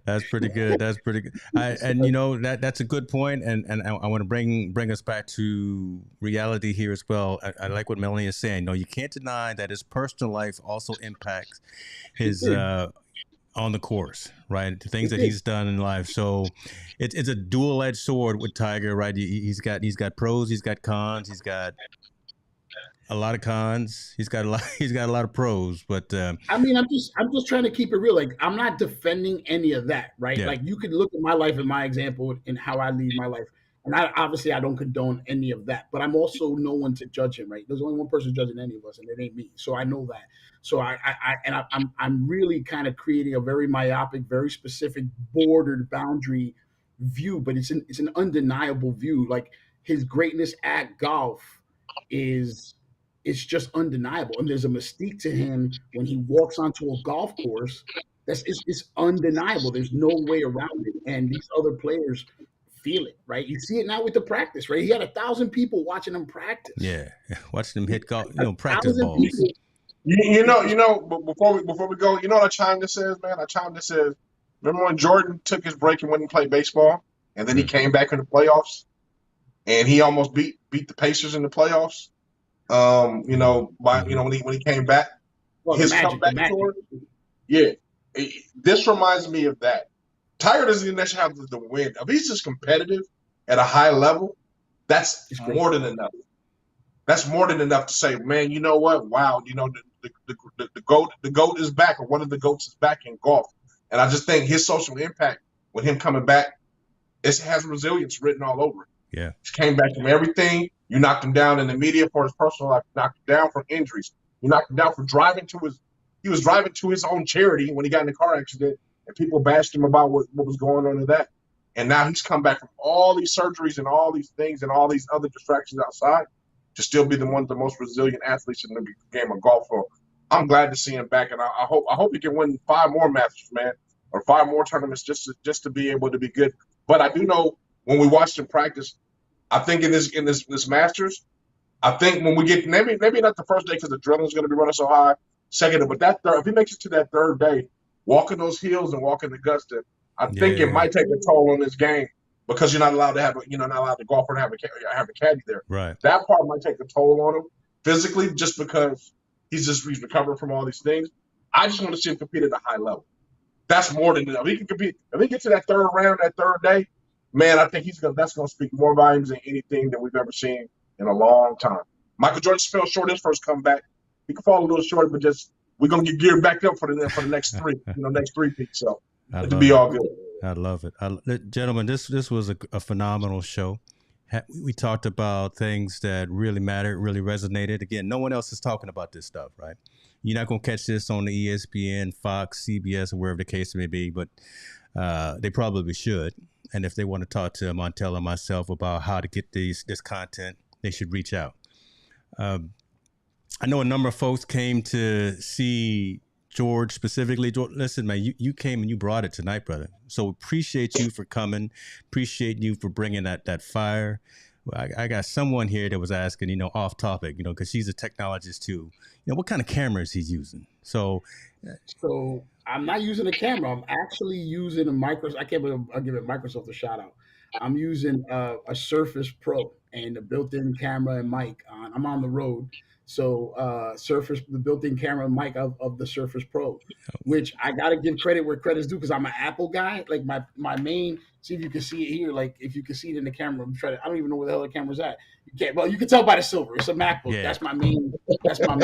That's pretty good. That's pretty good. That's a good point, and I want to bring us back to reality here as well. I like what Melanie is saying. No, you can't deny that his personal life also impacts his on the course, right? The things that he's done in life. So it's a dual-edged sword with Tiger, right? He's got pros, he's got cons, he's got a lot of cons. He's got a lot. He's got a lot of pros, but I mean, I'm just trying to keep it real. Like, I'm not defending any of that, right? yeah, Like, you could look at my life and my example and how I lead my life, and I don't condone any of that. But I'm also no one to judge him, right? There's only one person judging any of us, and it ain't me. So I know that. So I'm really kind of creating a very myopic, very specific, bordered boundary view, but it's an undeniable view. Like, his greatness at golf is it's just undeniable. And there's a mystique to him when he walks onto a golf course it's undeniable. There's no way around it. And these other players feel it, right? You see it now with the practice, right? He had 1,000 people watching him practice. yeah, watching him hit golf, practice 1,000 balls. people. But before we go, you know what a chime this is, man? A chime this is. Remember when Jordan took his break and went and played baseball, and then he came back in the playoffs, and he almost beat the Pacers in the playoffs. When he came back, his comeback tour. Yeah, this reminds me of that. Tiger doesn't even necessarily have the win. If he's just competitive at a high level, that's more than enough. That's more than enough to say, man, you know what? Wow, the GOAT is back, or one of the GOATs is back in golf. And I just think his social impact with him coming back, it has resilience written all over it. Yeah. He came back from everything. You knocked him down in the media for his personal life. You knocked him down from injuries. You knocked him down for he was driving to his own charity when he got in a car accident, and people bashed him about what was going on in that. And now he's come back from all these surgeries and all these things and all these other distractions outside to still be one of the most resilient athletes in the game of golf. So I'm glad to see him back, and I hope he can win 5 more Masters, man, or 5 more tournaments just to be able to be good. But I do know when we watched him practice, I think in this Masters, I think when we get maybe not the first day because the adrenaline's going to be running so high. Second, but that third, if he makes it to that third day, walking those hills and walking Augusta, I think it might take a toll on his game because you're not allowed to have not allowed to golf and have a caddy there. Right. That part might take a toll on him physically, just because he's recovering from all these things. I just want to see him compete at a high level. That's more than enough. He can compete. If he gets to that third round, that third day, man, I think that's going to speak more volumes than anything that we've ever seen in a long time. Michael Jordan fell short his first comeback. He can fall a little short, but we're going to get geared back up for the next 3, next 3 peaks. So it'll be all good. I love it. Gentlemen, this was a phenomenal show. We talked about things that really mattered, really resonated. Again, no one else is talking about this stuff, right? You're not going to catch this on the ESPN, Fox, CBS, or wherever the case may be, but they probably should. And if they want to talk to Montel and myself about how to get this content, they should reach out. I know a number of folks came to see George specifically. George, listen, man, you came and you brought it tonight, brother. So appreciate you for coming. Appreciate you for bringing that fire. I got someone here that was asking, off topic, because she's a technologist too. What kind of cameras he's using. So I'm not using a camera. I'm actually using a Microsoft. I'll give it Microsoft a shout out. I'm using a Surface Pro and a built-in camera and mic. I'm on the road. So the built-in camera and mic of the Surface Pro, which I got to give credit where credit's due because I'm an Apple guy. Like my main, see if you can see it here. Like if you can see it in the camera, I don't even know where the hell the camera's at. You can't, well, you can tell by the silver. It's a MacBook. Yeah. That's my main. That's a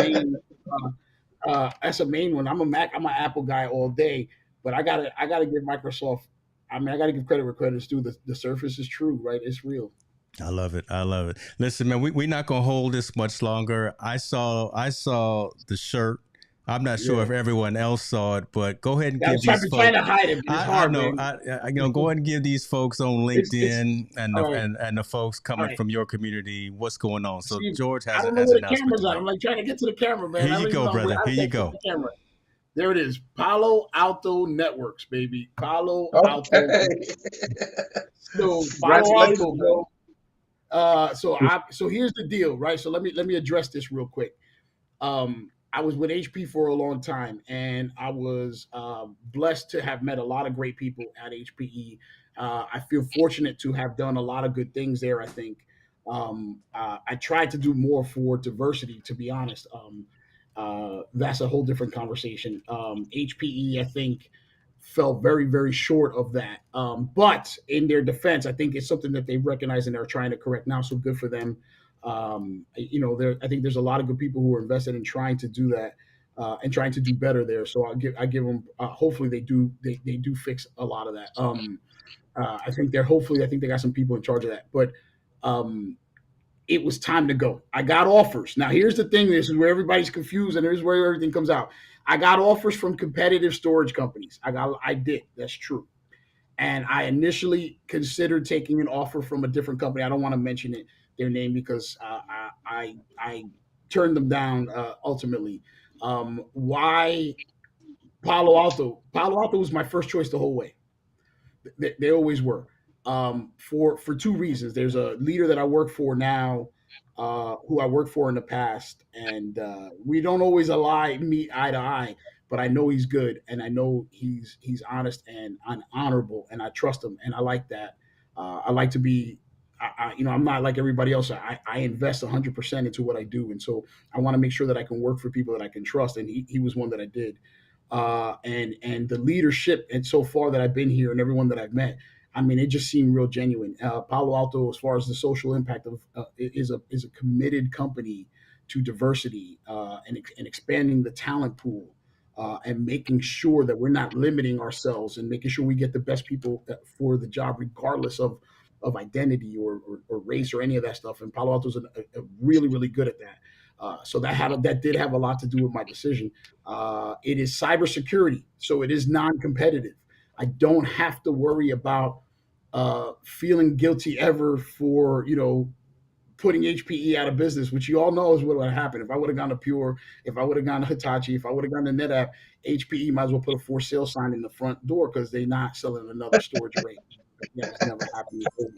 main one. I'm an Apple guy all day, but I gotta give Microsoft. I gotta give credit where credit's due. The Surface is true, right? It's real. I love it. Listen, man, we're not gonna hold this much longer. I saw the shirt. I'm not sure if everyone else saw it, but go ahead and give these folks. Trying to hide it. I know. Go ahead and give these folks on LinkedIn and the folks coming from your community what's going on. So George has an announcement. I'm like trying to get to the camera, man. Here you go, brother. Here you go. There it is. Palo Alto Networks, baby. Palo Alto. So Palo Alto, bro. So here's the deal, right? So let me address this real quick. I was with HP for a long time, and I was blessed to have met a lot of great people at HPE. I feel fortunate to have done a lot of good things there. I think I tried to do more for diversity, to be honest. That's a whole different conversation. HPE, I think, fell very, very short of that. But in their defense, I think it's something that they recognize and they're trying to correct now. So good for them. I think there's a lot of good people who are invested in trying to do that and trying to do better there. So I give them. Hopefully they do fix a lot of that. I think they got some people in charge of that, but. It was time to go. I got offers. Now, here's the thing. This is where everybody's confused, and here's where everything comes out. I got offers from competitive storage companies. I did. That's true. And I initially considered taking an offer from a different company. I don't want to mention their name because I turned them down ultimately. Why Palo Alto? Palo Alto was my first choice the whole way. They always were. For two reasons. There's a leader that I work for now, who I worked for in the past, and we don't always meet eye to eye. But I know he's good, and I know he's honest and honorable, and I trust him, and I like that. I like to be, I'm not like everybody else. I invest 100% into what I do, and so I want to make sure that I can work for people that I can trust, and he was one that I did. And the leadership, and so far that I've been here, and everyone that I've met, I mean, it just seemed real genuine. Palo Alto, as far as the social impact of, is a committed company to diversity and expanding the talent pool and making sure that we're not limiting ourselves and making sure we get the best people for the job, regardless of identity or race or any of that stuff. And Palo Alto's really, really good at that. So that did have a lot to do with my decision. It is cybersecurity, so it is non-competitive. I don't have to worry about feeling guilty ever for putting HPE out of business, which you all know is what would happen. If I would have gone to Pure, if I would have gone to Hitachi, if I would have gone to NetApp, HPE might as well put a for sale sign in the front door because they're not selling another storage array. Yeah, it's never happened before.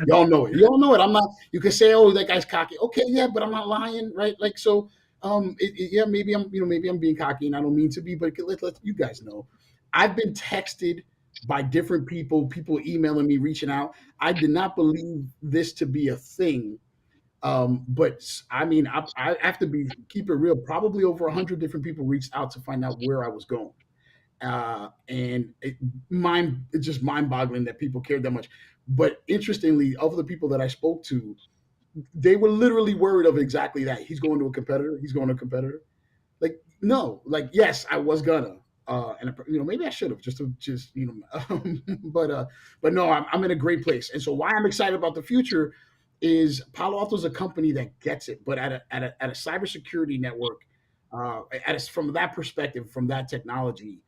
Y'all know it. Y'all know it. I'm not. You can say, "Oh, that guy's cocky." Okay, yeah, but I'm not lying, right? Like so. Yeah, maybe I'm being cocky, and I don't mean to be, but let you guys know. I've been texted by different people emailing me, reaching out. I did not believe this to be a thing. But I mean, I have to keep it real. Probably over 100 different people reached out to find out where I was going. And it's just mind-boggling that people cared that much. But interestingly, of the people that I spoke to, they were literally worried of exactly that. He's going to a competitor. He's going to a competitor. Like, no, like, yes, I was gonna, and maybe I should have but no, I'm in a great place. And so why I'm excited about the future is Palo Alto is a company that gets it, but at a cybersecurity network, from that perspective, from that technology,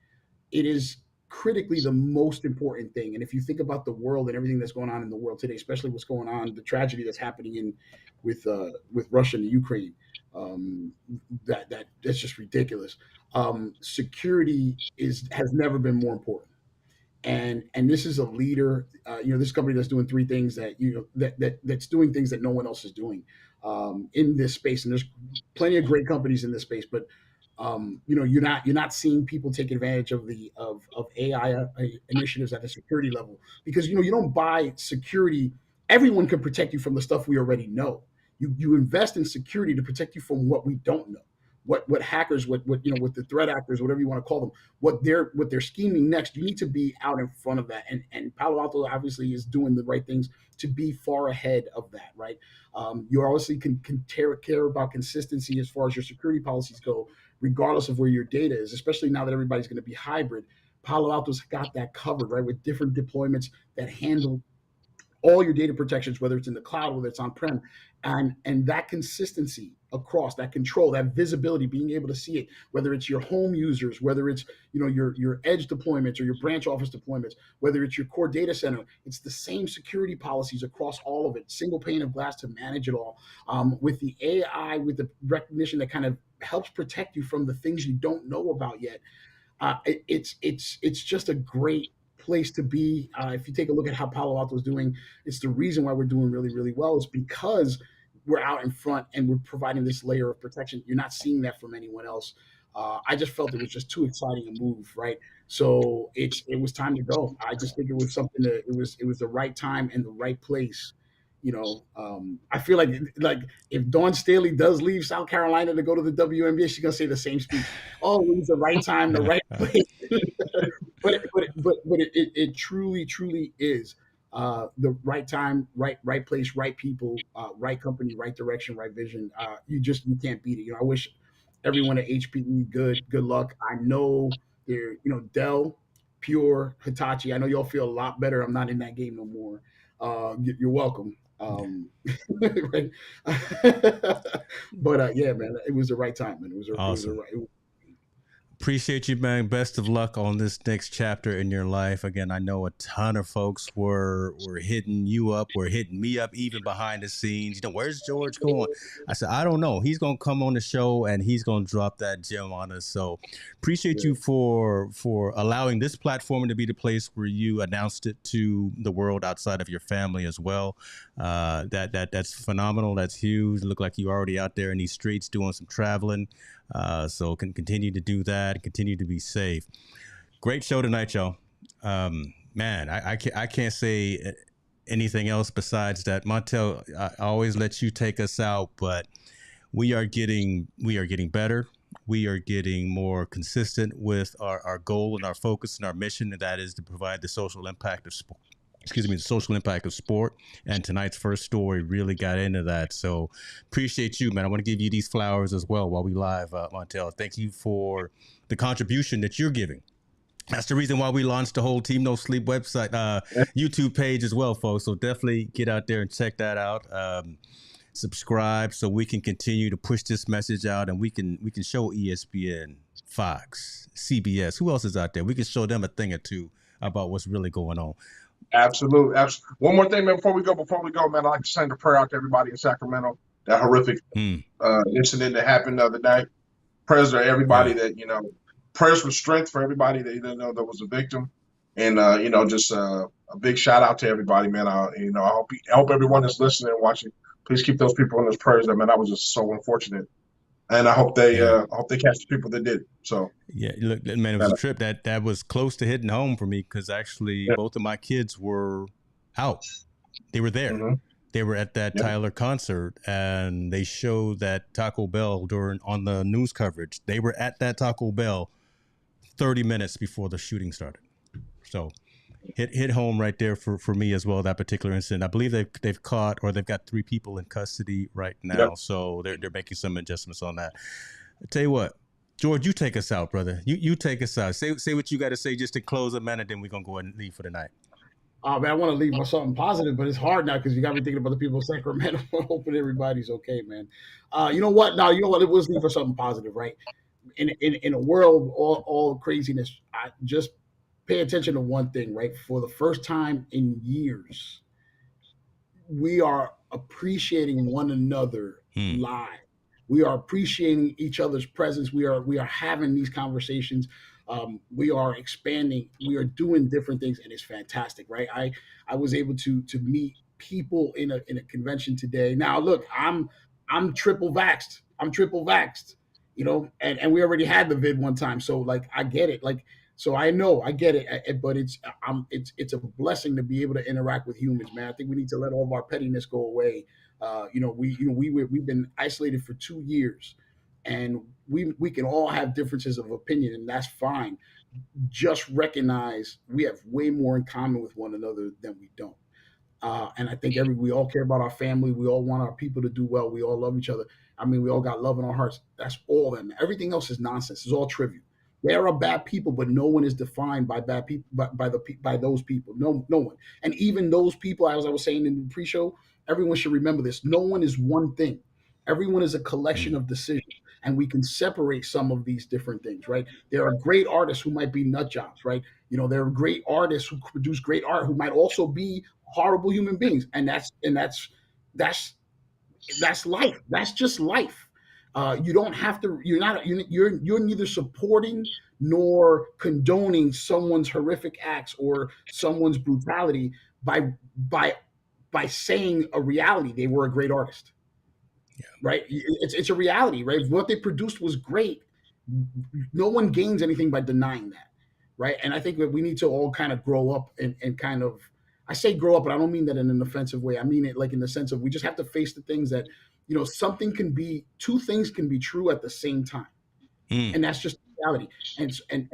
it is critically the most important thing. And if you think about the world and everything that's going on in the world today, especially what's going on, the tragedy that's happening with Russia and Ukraine, that's just ridiculous. Security has never been more important. And this is a leader, this company that's doing three things that's doing things that no one else is doing in this space. And there's plenty of great companies in this space, but you're not seeing people take advantage of AI initiatives at the security level, because you don't buy security. Everyone can protect you from the stuff we already know. You invest in security to protect you from what we don't know, what hackers, what the threat actors, whatever you want to call them, what they're scheming next. You need to be out in front of that, and Palo Alto obviously is doing the right things to be far ahead of that, right? You obviously can care about consistency as far as your security policies go, regardless of where your data is, especially now that everybody's going to be hybrid. Palo Alto's got that covered, right, with different deployments that handle all your data protections, whether it's in the cloud, whether it's on-prem, and that consistency across, that control, that visibility, being able to see it, whether it's your home users, whether it's your edge deployments or your branch office deployments, whether it's your core data center. It's the same security policies across all of it, single pane of glass to manage it all, with the AI, with the recognition that kind of helps protect you from the things you don't know about yet. It's just a great place to be. If you take a look at how Palo Alto is doing, it's the reason why we're doing really, really well is because we're out in front and we're providing this layer of protection. You're not seeing that from anyone else. I just felt it was just too exciting a move, right? So it was time to go. I just think it was something that it was the right time and the right place. I feel like if Dawn Staley does leave South Carolina to go to the Wnba, she's gonna say the same speech. Oh, it was the right time, the right place. but it truly is. the right time, right place, right people, right company, right direction, right vision. You can't beat it. I wish everyone at HPE good luck. I know they're Dell, Pure, Hitachi. I know y'all feel a lot better. I'm not in that game no more. You're welcome. Right. But yeah, man, it was the right time, man. Awesome. Appreciate you, man. Best of luck on this next chapter in your life. Again, I know a ton of folks were hitting you up, were hitting me up, even behind the scenes. Where's George going? I said, I don't know. He's gonna come on the show and he's gonna drop that gem on us. So appreciate you for allowing this platform to be the place where you announced it to the world outside of your family as well. That's phenomenal. That's huge. Look like you already out there in these streets doing some traveling. So can continue to do that and continue to be safe. Great show tonight, y'all. Man, I can't say anything else besides that. Montel, I always let you take us out, but we are getting better. We are getting more consistent with our goal and our focus and our mission, and that is to provide the social impact of sport. The social impact of sport. And tonight's first story really got into that. So appreciate you, man. I want to give you these flowers as well while we live, Montel. Thank you for the contribution that you're giving. That's the reason why we launched the whole Team No Sleep website, YouTube page as well, folks. So definitely get out there and check that out. Subscribe so we can continue to push this message out, and we can show ESPN, Fox, CBS. Who else is out there? We can show them a thing or two about what's really going on. Absolutely. One more thing, man, before we go, man, I'd like to send a prayer out to everybody in Sacramento. That horrific incident that happened the other night. Prayers to everybody that, prayers for strength for everybody that, that was a victim. And, just a big shout out to everybody, man. I hope everyone that's listening and watching, please keep those people in those prayers. Man, that was just so unfortunate. And I hope they catch the people that did. So yeah, look, man, it was a trip that was close to hitting home for me because actually both of my kids were out. They were there. Mm-hmm. They were at that Tyler concert, and they showed that Taco Bell on the news coverage. They were at that Taco Bell 30 minutes before the shooting started. So hit home right there for me as well, that particular incident. I believe they've got 3 people in custody right now, so they're making some adjustments on that. I tell you what, George, you take us out, brother. You take us out. Say what you got to say just to close a minute, then we're going to go ahead and leave for the night. Man, I want to leave with something positive, but it's hard now because you got me thinking about the people of Sacramento. Hoping everybody's okay, man. You know what? Now, it was leave for something positive, right? In a world all craziness, I just pay attention to one thing, right? For the first time in years, we are appreciating one another live. We are appreciating each other's presence. We are having these conversations. We are expanding. We are doing different things, and it's fantastic, right? I was able to meet people in a convention today. Now, look, I'm triple vaxxed. And we already had the vid one time, so I get it. So I know I get it, but it's a blessing to be able to interact with humans, man. I think we need to let all of our pettiness go away. We've been isolated for 2 years, and we can all have differences of opinion, and that's fine. Just recognize we have way more in common with one another than we don't. And I think we all care about our family. We all want our people to do well. We all love each other. I mean, we all got love in our hearts. That's all that. Everything else is nonsense. It's all trivial. There are bad people, but no one is defined by bad people, by those people. No one. And even those people, as I was saying in the pre-show, everyone should remember this. No one is one thing. Everyone is a collection of decisions, and we can separate some of these different things, right? There are great artists who might be nut jobs, right? There are great artists who produce great art who might also be horrible human beings, and that's life. That's just life. You don't have to. You're neither supporting nor condoning someone's horrific acts or someone's brutality by saying a reality. They were a great artist, right? It's a reality, right? What they produced was great. No one gains anything by denying that, right? And I think that we need to all kind of grow up and kind of. I say grow up, but I don't mean that in an offensive way. I mean it in the sense of we just have to face the things that. Two things can be true at the same time. And that's just reality. And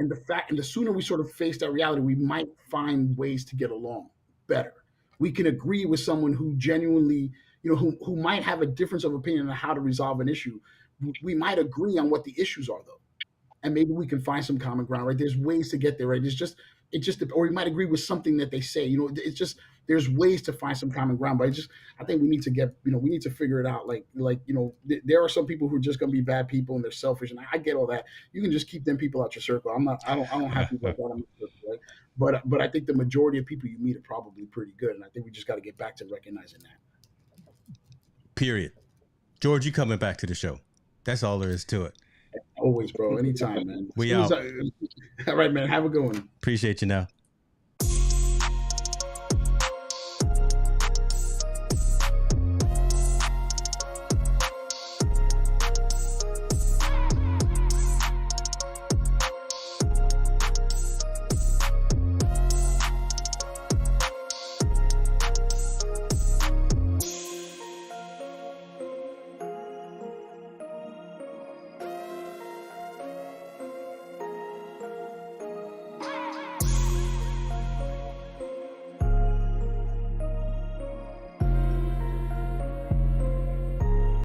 the sooner we sort of face that reality, we might find ways to get along better. We can agree with someone who genuinely, who might have a difference of opinion on how to resolve an issue. We might agree on what the issues are, though, and maybe we can find some common ground, right? There's ways to get there, right? Or we might agree with something that they say. There's ways to find some common ground, but I think we need to we need to figure it out. There are some people who are just going to be bad people and they're selfish, and I get all that. You can just keep them people out your circle. I don't have people like that in my circle, right? But I think the majority of people you meet are probably pretty good, and I think we just got to get back to recognizing that. Period. George, you coming back to the show? That's all there is to it. Always, bro. Anytime, man. We out. All right, man. Have a good one. Appreciate you now.